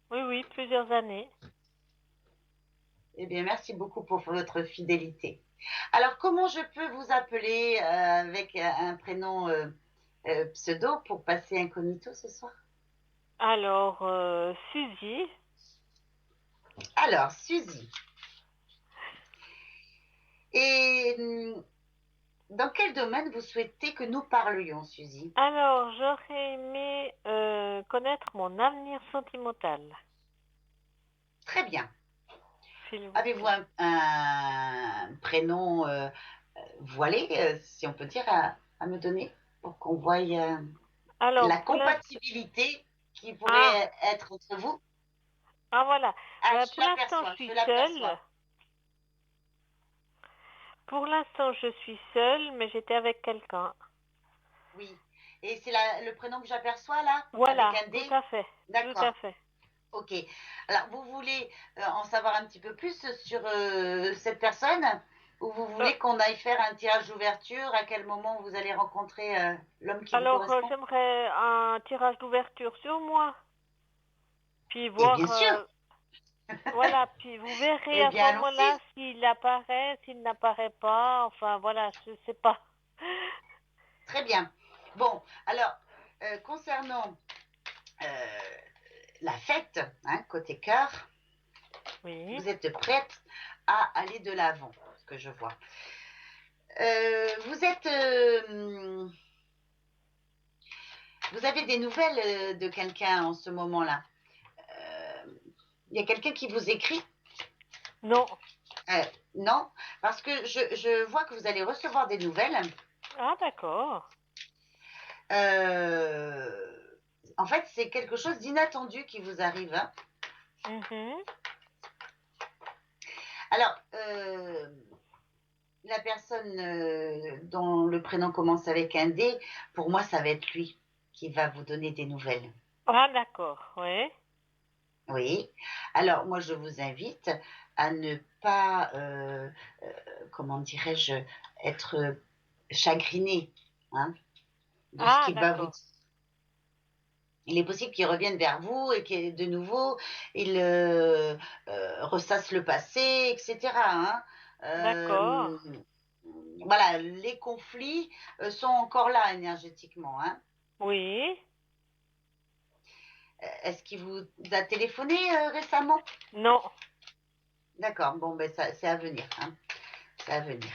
Oui, plusieurs années. Eh bien, merci beaucoup pour votre fidélité. Alors, comment je peux vous appeler avec un prénom pseudo pour passer incognito ce soir? Alors, Suzy. Alors, Suzy. Et dans quel domaine vous souhaitez que nous parlions, Suzy? Alors, j'aurais aimé connaître mon avenir sentimental. Très bien. Avez-vous un prénom voilé, si on peut dire, à me donner pour qu'on voie Alors, la pour l'instant, compatibilité qui ah, pourrait être entre vous. ah voilà. Ah, Ben, je pour l'instant, je l'aperçois, je suis seule. l'aperçois. Pour l'instant, je suis seule, mais j'étais avec quelqu'un. Oui. Et c'est le prénom que j'aperçois là, avec Voilà, un tout D? à fait, tout à D'accord. fait. Ok. Alors, vous voulez en savoir un petit peu plus sur cette personne ou vous Euh, voulez qu'on aille faire un tirage d'ouverture? À quel moment vous allez rencontrer l'homme qui vous alors, correspond? j'aimerais un tirage d'ouverture sur moi, puis Eh voir, bien sûr. voilà, puis vous verrez Eh à ce bien, moment-là allons-y. s'il apparaît, s'il n'apparaît pas, enfin voilà, je sais pas. Très bien. Bon, alors, concernant euh, la fête, hein, côté cœur, Oui. vous êtes prête à aller de l'avant, ce que je vois. Vous êtes, vous avez des nouvelles de quelqu'un en ce moment-là. Il y a quelqu'un qui vous écrit? Non. Euh, non, parce que je vois que vous allez recevoir des nouvelles. Ah, d'accord. Euh, En fait, c'est quelque chose d'inattendu qui vous arrive, hein. Mhm. Alors, la personne dont le prénom commence avec un D, pour moi, ça va être lui qui va vous donner des nouvelles. Ah, d'accord, oui. Oui. Alors, moi, je vous invite à ne pas, comment dirais-je, être chagriné, hein, de ce Ah, qu'il va vous d'accord. dire. Il est possible qu'il revienne vers vous et que de nouveau, il ressasse le passé, etc., hein. D'accord. Euh, voilà, les conflits sont encore là énergétiquement, hein. Oui. Est-ce qu'il vous a téléphoné récemment? Non. D'accord, bon, ben ça, c'est à venir, hein. C'est à venir.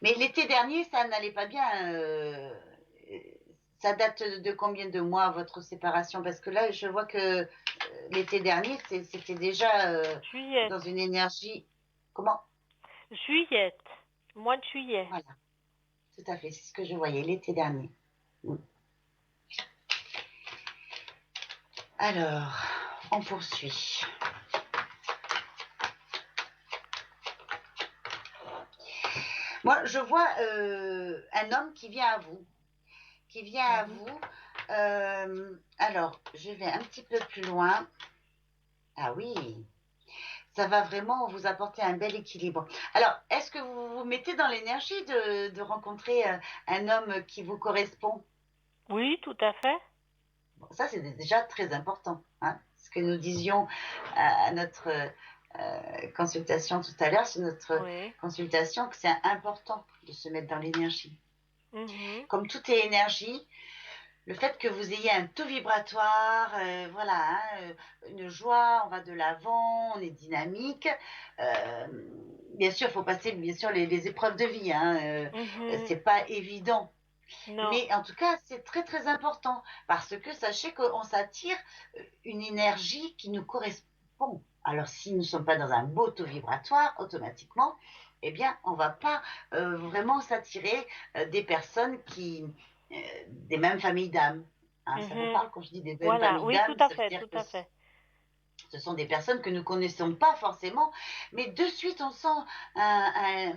Mais l'été dernier, ça n'allait pas bien. Ça date de combien de mois votre séparation? Parce que là, je vois que l'été dernier, c'était déjà Juillet. dans une énergie. Comment? Juillet. Mois de juillet. Voilà, tout à fait, c'est ce que je voyais l'été dernier. Mm. Alors, on poursuit. Moi, je vois un homme qui vient à vous, qui vient à Mhm. vous. Alors, je vais un petit peu plus loin. Ah oui, ça va vraiment vous apporter un bel équilibre. Alors, est-ce que vous vous mettez dans l'énergie de rencontrer un homme qui vous correspond? Oui, tout à fait. Bon, ça, c'est déjà très important, hein. Ce que nous disions à notre consultation tout à l'heure, sur notre Oui. consultation, que c'est important de se mettre dans l'énergie. Mhm. Comme tout est énergie, le fait que vous ayez un taux vibratoire, voilà, hein, une joie, on va de l'avant, on est dynamique. Euh, Bien sûr, il faut passer bien sûr les épreuves de vie, hein, Mhm. c'est pas évident. Non. Mais en tout cas, c'est très très important parce que sachez qu'on s'attire une énergie qui nous correspond. Alors, si nous ne sommes pas dans un beau taux vibratoire, automatiquement, eh bien, on ne va pas vraiment s'attirer des personnes des mêmes familles d'âmes. Hein, ça vous Mhm. parle quand je dis des mêmes Voilà. familles Oui, tout d'âmes? à Ça veut fait, dire tout que à fait. ce sont des personnes que nous ne connaissons pas forcément, mais de suite, on sent un, un,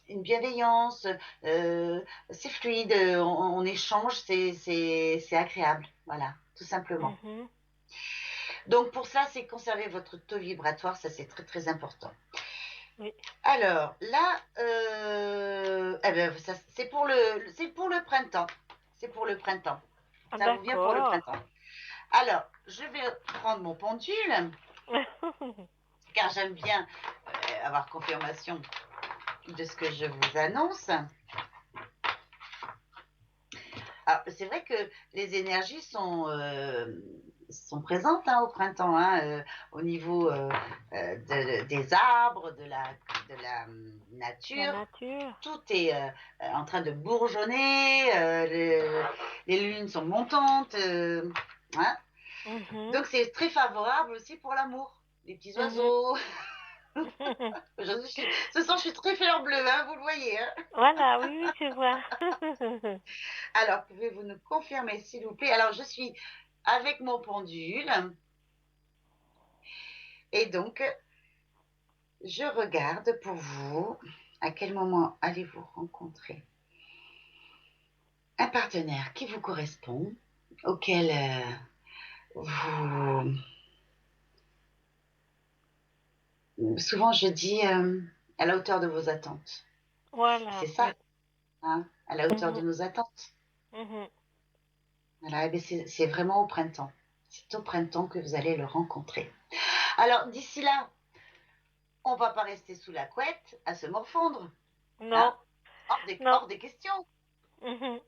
une bienveillance, c'est fluide, on échange, c'est agréable. Voilà, tout simplement. Mhm. Donc pour ça, c'est conserver votre taux vibratoire, ça c'est très très important. Oui. Alors là, eh ben, c'est pour le printemps. C'est pour le printemps. Ah, Ça vous vient pour le d'accord. printemps. Alors, je vais prendre mon pendule, car j'aime bien avoir confirmation de ce que je vous annonce. Alors, c'est vrai que les énergies sont présentes, hein, au printemps, hein, au niveau des arbres, de la La nature. nature. Tout est en train de bourgeonner, les lunes sont montantes, hein. Mhm. Donc c'est très favorable aussi pour l'amour. Les petits Mhm. oiseaux, Ce soir, je suis très fleur bleue, hein, vous le voyez. Hein. Voilà, oui, oui, je vois. Alors, pouvez-vous nous confirmer, s'il vous plaît? Alors, je suis avec mon pendule et donc, je regarde pour vous à quel moment allez-vous rencontrer un partenaire qui vous correspond, auquel vous... Souvent, je dis à la hauteur de vos attentes. Voilà, C'est ça, oui. hein, à la hauteur de Mhm, nos attentes. mhm. Voilà, eh bien, c'est vraiment au printemps. C'est au printemps que vous allez le rencontrer. Alors, d'ici là, on ne va pas rester sous la couette à se morfondre. Non, Hein, non. hors des questions. Mhm.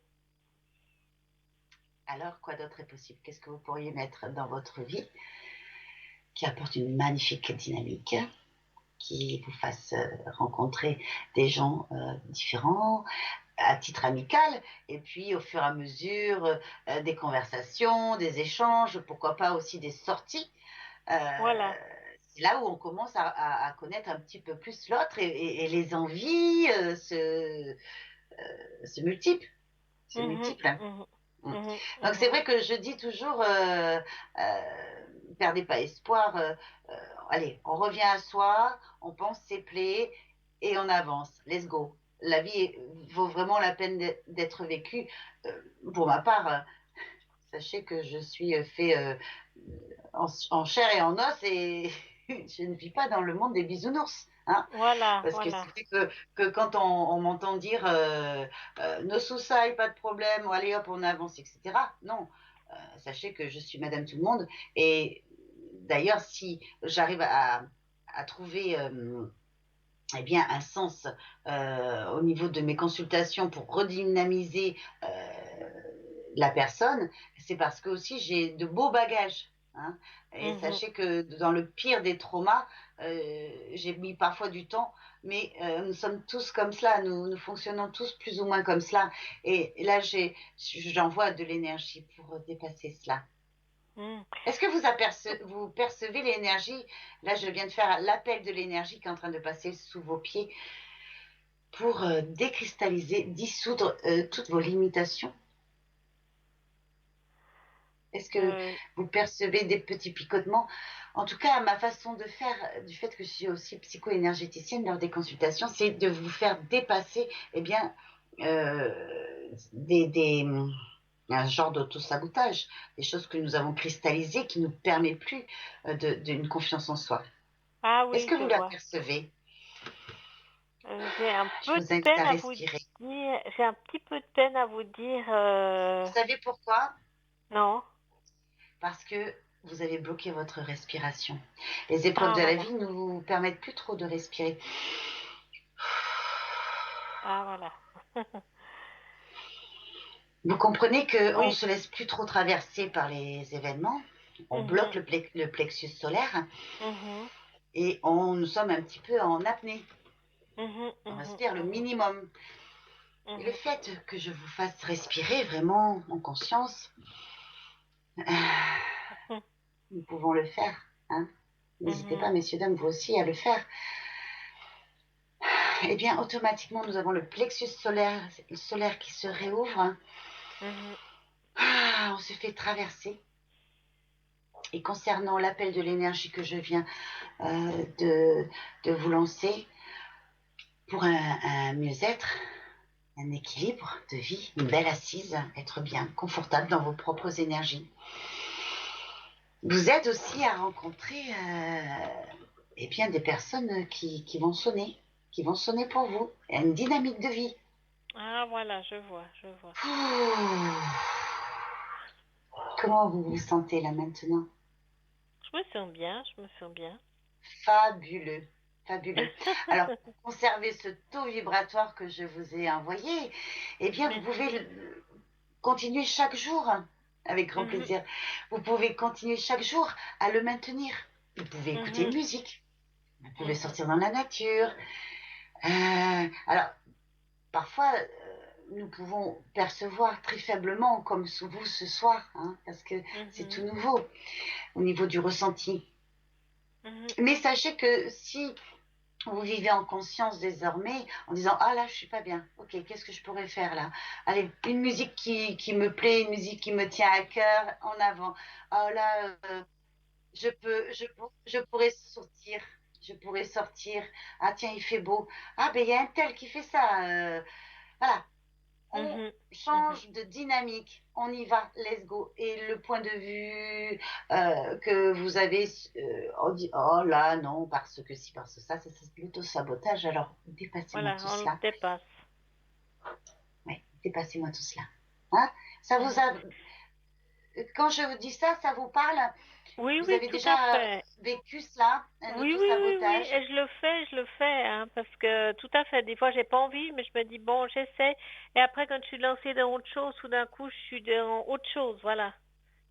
Alors, quoi d'autre est possible? Qu'est-ce que vous pourriez mettre dans votre vie qui apporte une magnifique dynamique, qui vous fasse rencontrer des gens différents à titre amical, et puis au fur et à mesure des conversations, des échanges, pourquoi pas aussi des sorties. Voilà. C'est là où on commence à connaître un petit peu plus l'autre et les envies se multiplient. Se Mhm, multiplient. mhm, Mm. mhm, Donc c'est mhm. vrai que je dis toujours, perdez pas espoir. Allez, on revient à soi, on pense ses plaies et on avance. Let's go. La vie vaut vraiment la peine d'être vécue. Pour ma part, sachez que je suis fait en chair et en os et je ne vis pas dans le monde des bisounours. Hein. Voilà, Parce que voilà. c'est vrai que quand on m'entend dire no suicide, pas de problème, ou allez hop, on avance, etc. Non, sachez que je suis Madame Tout le Monde. Et d'ailleurs, si j'arrive à trouver eh bien, un sens au niveau de mes consultations pour redynamiser la personne, c'est parce que aussi j'ai de beaux bagages. Hein. Et Mhm. sachez que dans le pire des traumas, j'ai mis parfois du temps, mais nous sommes tous comme cela, nous fonctionnons tous plus ou moins comme cela. Et là, j'envoie de l'énergie pour dépasser cela. Mhm. Est-ce que vous percevez l'énergie? Là, je viens de faire l'appel de l'énergie qui est en train de passer sous vos pieds pour décristalliser, dissoudre toutes vos limitations. Est-ce que Euh, vous percevez des petits picotements? En tout cas, ma façon de faire, du fait que je suis aussi psycho-énergéticienne lors des consultations, c'est de vous faire dépasser eh bien, un genre d'auto-sabotage, des choses que nous avons cristallisées qui ne nous permettent plus d'une confiance en soi. Ah Est-ce oui, que je vous vois. l'apercevez? J'ai un Je peu de vous invite peine à à vous respirer. dire, j'ai un petit peu de peine à vous dire, Vous savez pourquoi? non. Parce que vous avez bloqué votre respiration. Les épreuves Ah de la voilà, vie ne nous permettent plus trop de respirer. ah voilà. Vous comprenez qu'on ne Oui. se laisse plus trop traverser par les événements. On bloque Mhm, le plexus solaire mhm, et nous sommes un petit peu en apnée. mhm, On mhm, respire le mhm, minimum. Et le mhm, fait que je vous fasse respirer vraiment en conscience, nous pouvons le faire. Hein. N'hésitez pas, mhm, messieurs, dames, vous aussi, à le faire. Eh bien, automatiquement, nous avons le plexus solaire qui se réouvre. mhm, On se fait traverser. Et concernant l'appel de l'énergie que je viens de vous lancer, pour un mieux-être, un équilibre de vie, une belle assise, être bien confortable dans vos propres énergies, vous aide aussi à rencontrer eh bien, des personnes qui vont sonner pour vous, et une dynamique de vie. Ah voilà, je vois, je vois. Comment vous vous sentez là maintenant? Je me sens bien, je me sens bien. Fabuleux, fabuleux. Alors, pour conserver ce taux vibratoire que je vous ai envoyé, eh bien, vous Merci. pouvez continuer chaque jour avec grand Mhm, plaisir. Vous pouvez continuer chaque jour à le maintenir. Vous pouvez écouter mhm, une musique. Vous pouvez mhm, sortir dans la nature. Alors, parfois, nous pouvons percevoir très faiblement, comme vous ce soir, hein, parce que c'est tout mhm, nouveau au niveau du ressenti. mhm, Mais sachez que si vous vivez en conscience désormais en disant ah là je suis pas bien, ok, qu'est-ce que je pourrais faire là, allez, une musique qui me plaît, une musique qui me tient à cœur, en avant. Oh là je pourrais sortir, ah tiens il fait beau, ah ben il y a un tel qui fait ça, voilà, on Mhm, mhm. change de dynamique, on y va, let's go. Et le point de vue que vous avez, on dit, oh là, non, parce que si, parce que ça, c'est de l'auto-sabotage, alors dépassez-moi Voilà, tout on le cela. dépasse. Oui, dépassez-moi tout cela. Hein, ça vous Mhm. a, quand je vous dis ça, ça vous parle? Oui, Vous oui, avez tout à déjà fait. vécu cela, un Oui, oui, oui, oui, auto-sabotage? et je le fais, hein, parce que tout à fait, des fois j'ai pas envie, mais je me dis bon, j'essaie, et après quand je suis lancée dans autre chose, tout d'un coup je suis dans autre chose, voilà,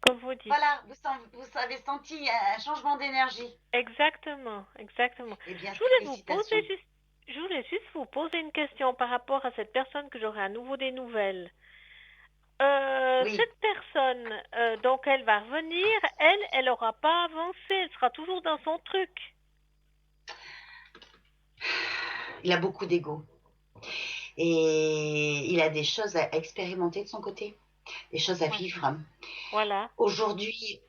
comme vous dites. Voilà, vous avez senti un changement d'énergie. Exactement, exactement. Eh bien, Je voulais vous poser félicitations. juste, je voulais juste vous poser une question par rapport à cette personne que j'aurai à nouveau des nouvelles. Oui. Cette personne, donc elle va revenir, elle aura pas avancé, elle sera toujours dans son truc. Il a beaucoup d'ego. Et il a des choses à expérimenter de son côté, des choses à Ouais. vivre. Voilà. Aujourd'hui,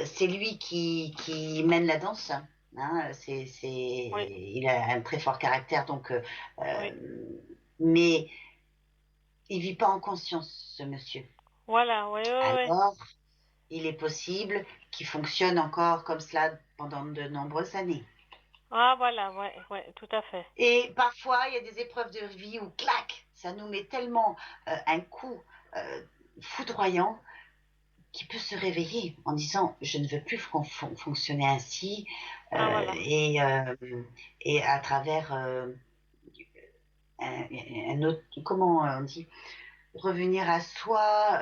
c'est lui qui mène la danse. Hein, Oui, il a un très fort caractère, donc, oui. mais il vit pas en conscience, ce monsieur. Voilà, oui, oui, oui. Alors, il est possible qu'il fonctionne encore comme cela pendant de nombreuses années. Ah, voilà, ouais, ouais, tout à fait. Et parfois, il y a des épreuves de vie où, clac, ça nous met tellement un coup euh, foudroyant qui peut se réveiller en disant je ne veux plus fonctionner ainsi Ah, euh, voilà. et, euh, et à travers un autre, comment on dit, revenir à soi,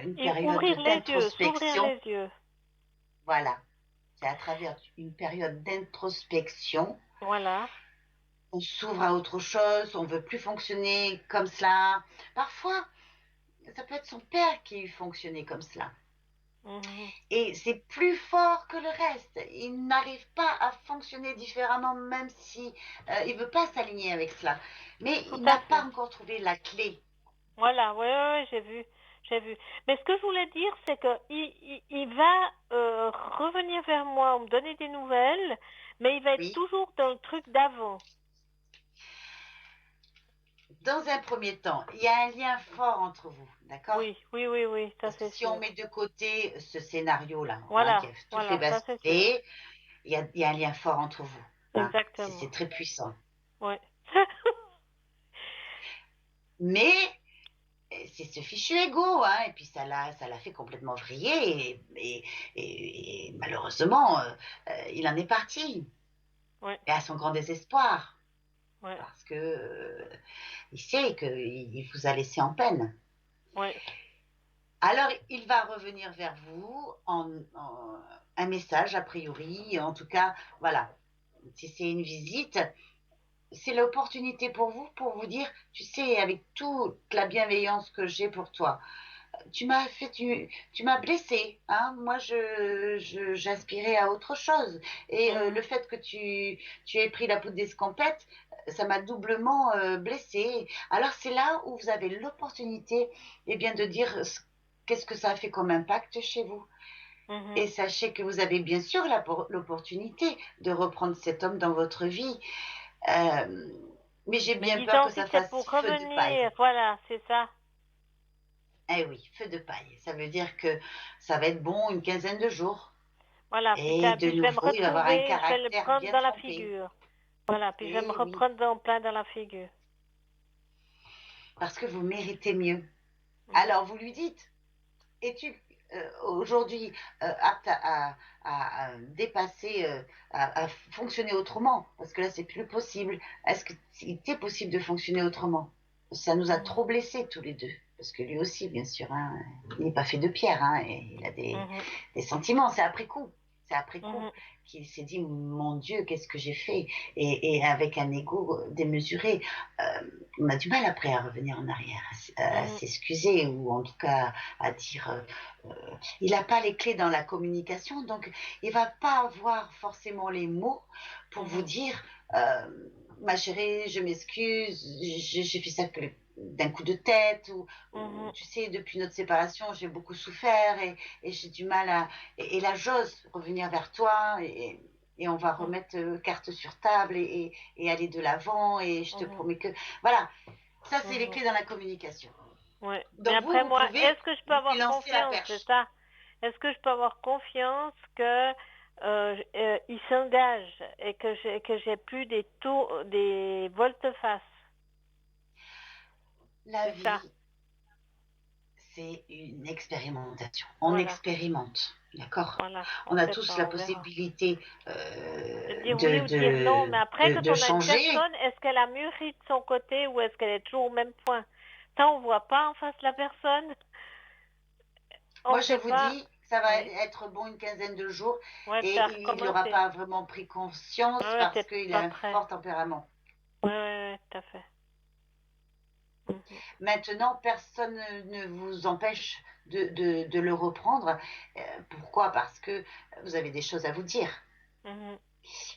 une Et période ouvrir les yeux, s'ouvrir d'introspection. les yeux. Voilà, c'est à travers une période d'introspection. Voilà. On s'ouvre à autre chose, on veut plus fonctionner comme cela. Parfois, ça peut être son père qui fonctionnait comme cela. Mhm. Et c'est plus fort que le reste. Il n'arrive pas à fonctionner différemment, même si il veut pas s'aligner avec cela. Mais Tout il à n'a pas fait. encore trouvé la clé. Voilà, ouais, ouais, ouais, j'ai vu. J'ai vu. Mais ce que je voulais dire, c'est que il va revenir vers moi, me donner des nouvelles, mais il va être Oui. toujours dans le truc d'avant. Dans un premier temps, il y a un lien fort entre vous, d'accord? Oui, oui, oui, oui, ça Parce que c'est si on sûr. met de côté ce scénario-là, hein, qui Voilà, a tout fait voilà, ça c'est sûr. basculer, il y a un lien fort entre vous. Hein. Exactement. C'est très puissant. Ouais. Mais c'est ce fichu ego, hein, et puis ça l'a fait complètement vriller, et malheureusement, il en est parti, Ouais, et à son grand désespoir, ouais, parce que il sait qu'il il vous a laissé en peine. ouais. Alors, il va revenir vers vous un message, a priori, en tout cas, voilà, si c'est une visite, c'est l'opportunité pour vous dire, tu sais, avec toute la bienveillance que j'ai pour toi, tu m'as blessé, hein. Moi, j'aspirais à autre chose. Et le Mhm, fait que tu aies pris la poudre d'escampette, ça m'a doublement blessée. Alors, c'est là où vous avez l'opportunité, eh bien, de dire qu'est-ce que ça a fait comme impact chez vous. mhm. Et sachez que vous avez bien sûr l'opportunité de reprendre cet homme dans votre vie. Euh, mais j'ai Mais bien peur disons, que si ça c'est fasse pour feu de paille. revenir, voilà, c'est ça. Eh oui, feu de paille. Ça veut dire que ça va être bon une quinzaine de jours. Voilà, Et de puis je vais me nouveau, il va avoir un retrouver, je vais le caractère prendre bien dans la trempé. figure. Voilà, puis je vais me Eh oui, reprendre en plein dans la figure. parce que vous méritez mieux. Mhm, Alors vous lui dites, es-tu aujourd'hui apte à dépasser, à fonctionner autrement? Parce que là, c'est plus possible. Est-ce qu'il était possible de fonctionner autrement? Ça nous a mhm, trop blessés tous les deux. Parce que lui aussi, bien sûr, hein, il n'est pas fait de pierre, hein, et il a mhm. des sentiments, c'est après coup. C'est après coup Mhm. qu'il s'est dit, mon Dieu, qu'est-ce que j'ai fait? Et avec un ego démesuré, on a du mal après à revenir en arrière, à Mhm. s'excuser ou en tout cas à dire, il n'a pas les clés dans la communication, donc il va pas avoir forcément les mots pour vous Mhm. dire, ma chérie, je m'excuse, j'ai fait ça d'un coup de tête ou Mhm. tu sais, depuis notre séparation, j'ai beaucoup souffert et j'ai du mal à... Et là, j'ose revenir vers toi et on va Mhm. remettre carte sur table et aller de l'avant et je te Mhm. promets que... Voilà, ça, c'est les Mhm. clés dans la communication. Ouais. Mais Donc, après, vous moi, pouvez est-ce que je peux lui avoir lancer la confiance, c'est perche. ça? Est-ce que je peux avoir confiance que il s'engage et que j'ai plus des tours, des volte-face? La C'est ça. vie, c'est une expérimentation. On Voilà. expérimente, d'accord? Voilà. On On a sait tous la pas, on verra. possibilité De dire oui ou de dire non, mais après, quand de on a une changer. personne, est-ce qu'elle a mûri de son côté ou est-ce qu'elle est toujours au même point? Ça, on voit pas en face de la personne. On Moi, je sait vous pas. dis, ça va Oui. être bon une quinzaine de jours Ouais, et t'as il n'aura recommencé. pas vraiment pris conscience Ouais, ouais, parce t'es qu'il a pas un prêt. fort tempérament. Ouais, ouais, ouais, tout à fait. Mhm. Maintenant, personne ne vous empêche de le reprendre. Pourquoi? Parce que vous avez des choses à vous dire. Mhm.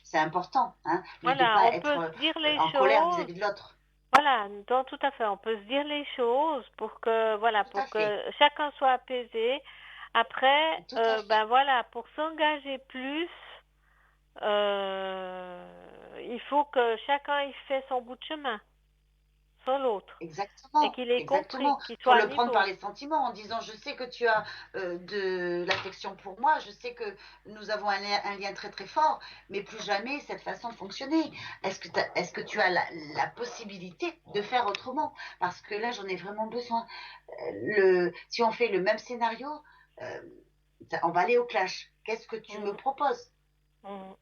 C'est important, hein, mais de ne Voilà, pas on peut être se dire les en colère choses. vis-à-vis de l'autre. Voilà, donc, tout à fait. On peut se dire les choses pour que, voilà, Tout à pour fait, que chacun soit apaisé. Après, tout à fait. ben voilà, pour s'engager plus, il faut que chacun y fait son bout de chemin, sans l'autre, et Exactement, qu'il ait compris, exactement. qu'il Il faut soit à le prendre par niveau. les sentiments en disant je sais que tu as de l'affection pour moi, je sais que nous avons un lien très très fort, mais plus jamais cette façon de fonctionner. Est-ce que tu as la possibilité de faire autrement? Parce que là, j'en ai vraiment besoin. Si on fait le même scénario, euh, on va aller au clash. Qu'est-ce que tu me Mhm, proposes? mhm,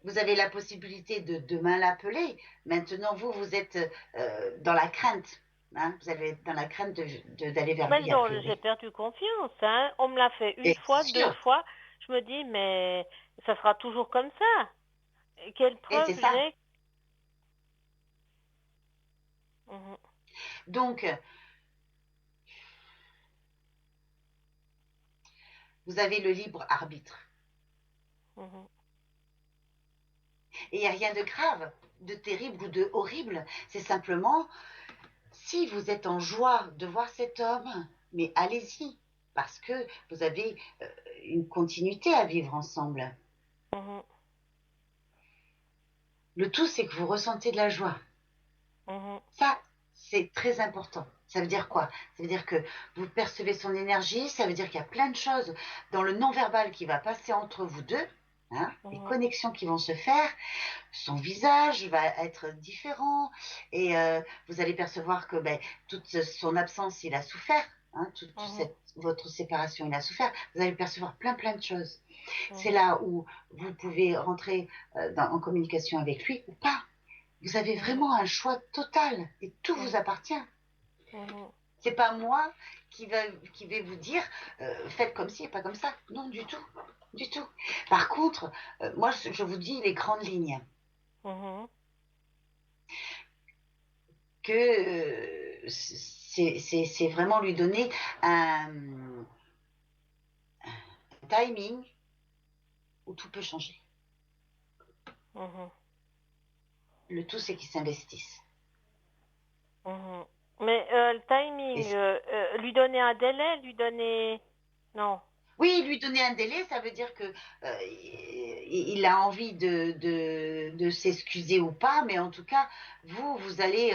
Vous avez la possibilité de demain l'appeler. Maintenant, vous êtes dans la crainte. Hein, vous allez être dans la crainte d'aller vers mais lui, a non, j'ai priori. perdu confiance, hein. On me l'a fait une Et fois, c'est deux sûr. fois. Je me dis, mais ça sera toujours comme ça. Et quelle Et preuve c'est ça. j'ai? Mhm, Donc, vous avez le libre arbitre. mhm, Et il n'y a rien de grave, de terrible ou de horrible. C'est simplement, si vous êtes en joie de voir cet homme, mais allez-y. Parce que vous avez une continuité à vivre ensemble. mhm, Le tout, c'est que vous ressentez de la joie. mhm, Ça, c'est très important. Ça veut dire quoi? Ça veut dire que vous percevez son énergie, ça veut dire qu'il y a plein de choses dans le non-verbal qui va passer entre vous deux, hein, les mhm, connexions qui vont se faire, son visage va être différent et vous allez percevoir que ben, toute son absence, il a souffert, hein, mhm, votre séparation, il a souffert. Vous allez percevoir plein plein de choses. C'est mhm, là où vous pouvez rentrer en communication avec lui ou pas. Vous avez mhm, vraiment un choix total et tout vous mhm, appartient. mhm, C'est pas moi qui vais vous dire faites comme ci et pas comme ça. Non, du tout. Du tout. Par contre, moi, je vous dis les grandes lignes. mhm, Que c'est vraiment lui donner un timing où tout peut changer. mhm, Le tout, c'est qu'ils s'investissent. mhm. Mais le Et timing, lui donner un délai, lui donner... Non. oui, lui donner un délai, ça veut dire que il a envie de s'excuser ou pas, mais en tout cas, vous allez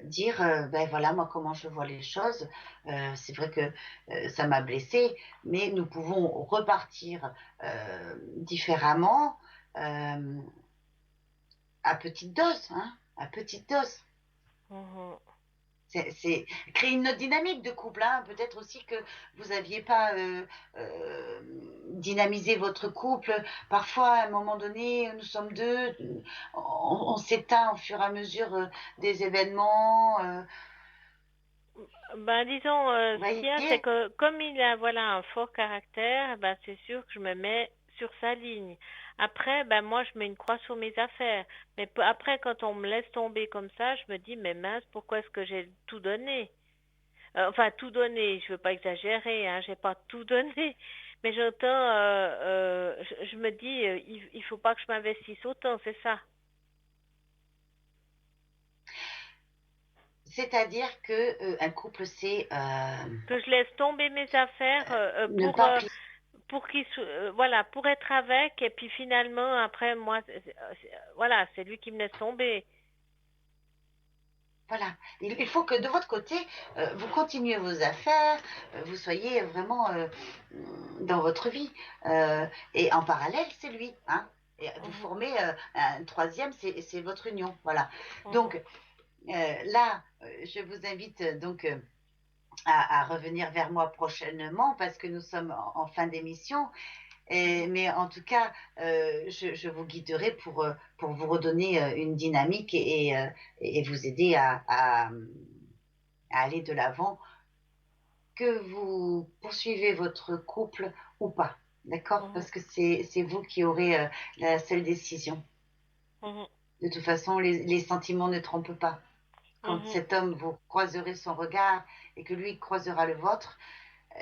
dire, ben voilà, moi comment je vois les choses. C'est vrai que ça m'a blessée, mais nous pouvons repartir différemment euh, à petite dose, hein, à petite dose. Mhm, C'est créer une autre dynamique de couple. Hein. Peut-être aussi que vous n'aviez pas dynamisé votre couple. Parfois, à un moment donné, nous sommes deux, on s'éteint au fur et à mesure des événements. Ben, disons, Vous ce qu'il y a, c'est voyez? que comme il a voilà un fort caractère, ben, c'est sûr que je me mets sur sa ligne. Après, ben, moi, je mets une croix sur mes affaires. Mais après, quand on me laisse tomber comme ça, je me dis, mais mince, pourquoi est-ce que j'ai tout donné? Enfin, tout donné, je veux pas exagérer, hein, j'ai pas tout donné. Mais j'entends, je me dis, il faut pas que je m'investisse autant, c'est ça. C'est-à-dire que un couple, c'est Que je laisse tomber mes affaires ne pas plier. pour voilà, pour être avec, et puis finalement, après, moi, voilà, c'est lui qui me laisse tomber. Voilà. Il faut que de votre côté, vous continuez vos affaires, vous soyez vraiment dans votre vie. Et en parallèle, c'est lui. Hein. Et vous Mhm, formez un troisième, c'est votre union. Voilà. mhm, Donc là, je vous invite donc à revenir vers moi prochainement parce que nous sommes en fin d'émission. mhm, Mais en tout cas, je vous guiderai pour vous redonner une dynamique et vous aider à aller de l'avant, que vous poursuivez votre couple ou pas. D'accord? mhm, Parce que c'est vous qui aurez la seule décision. mhm, De toute façon, les sentiments ne trompent pas. Quand mhm, cet homme, vous croiserez son regard et que lui croisera le vôtre,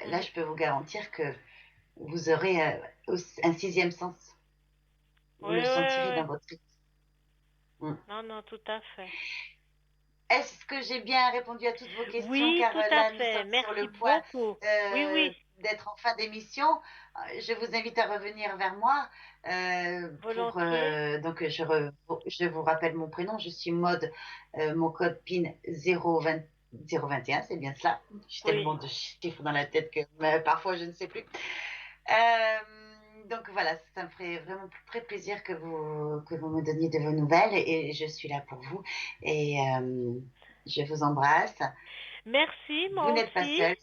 là, mhm. je peux vous garantir que vous aurez un sixième sens. Vous Oui, le oui, sentirez oui. dans votre vie. Mm. Non, non, tout à fait. Est-ce que j'ai bien répondu à toutes vos questions? Oui, Car tout à là, nous fait. sommes sur Merci le point beaucoup. Oui, oui, d'être en fin d'émission. Je vous invite à revenir vers moi volontiers. donc je vous rappelle mon prénom. Je suis Maude, mon code PIN 021, c'est bien cela. J'ai Oui. tellement de chiffres dans la tête que parfois je ne sais plus. Euh, donc voilà, ça me ferait vraiment très plaisir que vous me donniez de vos nouvelles et je suis là pour vous et je vous embrasse. Merci, Vous moi n'êtes pas aussi. seul,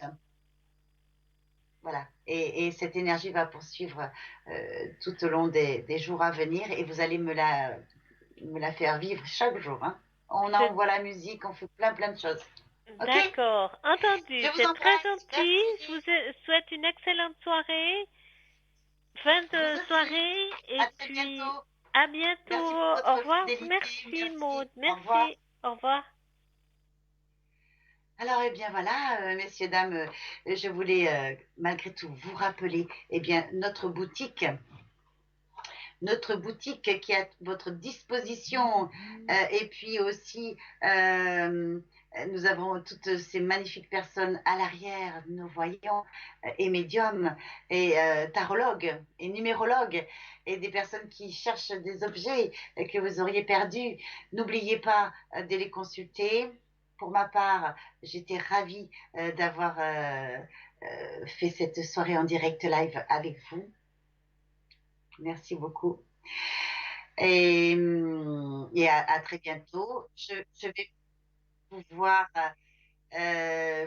voilà. Et cette énergie va poursuivre tout au long des jours à venir et vous allez me la faire vivre chaque jour. Hein. On C'est envoie la musique, on fait plein de choses. Ok? d'accord. Je Entendu. vous C'est très embrasse. gentil. Je Merci. vous souhaite une excellente soirée. Fin Vous de aussi. soirée. Et À très puis, bientôt. à bientôt. Merci pour Au votre revoir. fidélité. Merci, Maud. Merci. Au revoir. Merci. Au revoir. Alors, eh bien voilà, messieurs, dames, je voulais malgré tout vous rappeler, eh bien, notre boutique qui est à votre disposition, et puis aussi, nous avons toutes ces magnifiques personnes à l'arrière, nos voyants et médiums et tarologues et numérologues et des personnes qui cherchent des objets que vous auriez perdus. N'oubliez pas de les consulter. Pour ma part, j'étais ravie d'avoir fait cette soirée en direct live avec vous. Merci beaucoup. Et à très bientôt. Je vais pouvoir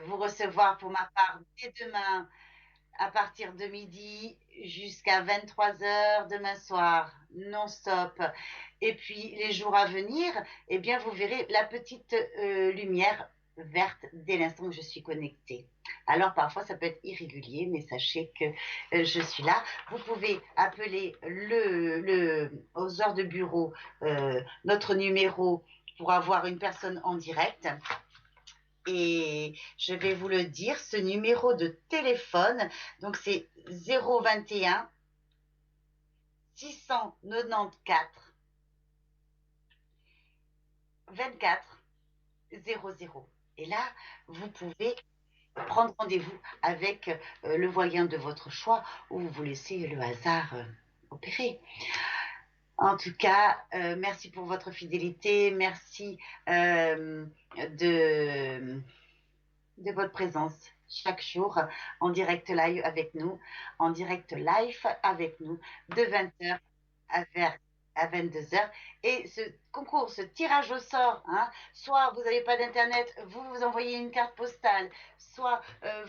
vous recevoir pour ma part dès demain à partir de midi jusqu'à 23 h demain soir, non-stop. Et puis les jours à venir, eh bien, vous verrez la petite lumière verte dès l'instant où je suis connectée. Alors parfois ça peut être irrégulier, mais sachez que je suis là. Vous pouvez appeler aux heures de bureau notre numéro pour avoir une personne en direct. Et je vais vous le dire, ce numéro de téléphone, donc c'est 021 694 24 00. Et là, vous pouvez prendre rendez-vous avec le voyant de votre choix ou vous laissez le hasard opérer. En tout cas, merci pour votre fidélité, merci de votre présence chaque jour en direct live avec nous, de 20 h à 22 h. Et ce concours, ce tirage au sort, hein, soit vous n'avez pas d'internet, vous envoyez une carte postale, soit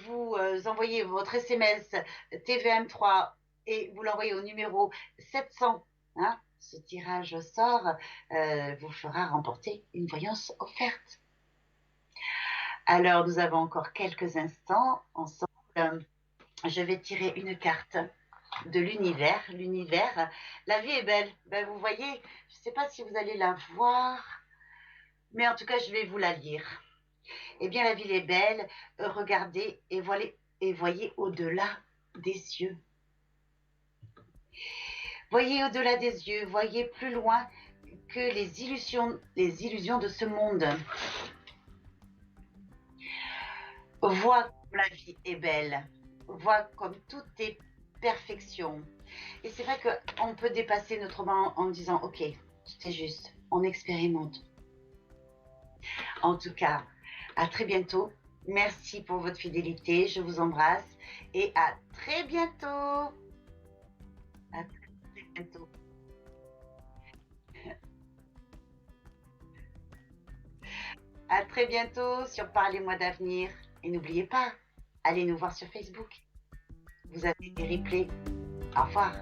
vous envoyez votre SMS TVM3 et vous l'envoyez au numéro 700. Hein, ce tirage au sort vous fera remporter une voyance offerte. Alors, nous avons encore quelques instants ensemble. Je vais tirer une carte de l'univers. L'univers, la vie est belle. Ben, vous voyez, je ne sais pas si vous allez la voir, mais en tout cas, je vais vous la lire. Eh bien, la vie est belle. Regardez et voyez au-delà des yeux. Voyez au-delà des yeux, voyez plus loin que les illusions de ce monde. Vois comme la vie est belle. Vois comme tout est perfection. Et c'est vrai qu'on peut dépasser notre monde en disant, ok, c'est juste, on expérimente. En tout cas, à très bientôt. Merci pour votre fidélité. Je vous embrasse et à très bientôt. À très bientôt. À très bientôt sur Parlez-moi d'avenir. Et n'oubliez pas, allez nous voir sur Facebook. Vous avez des replays. Au revoir.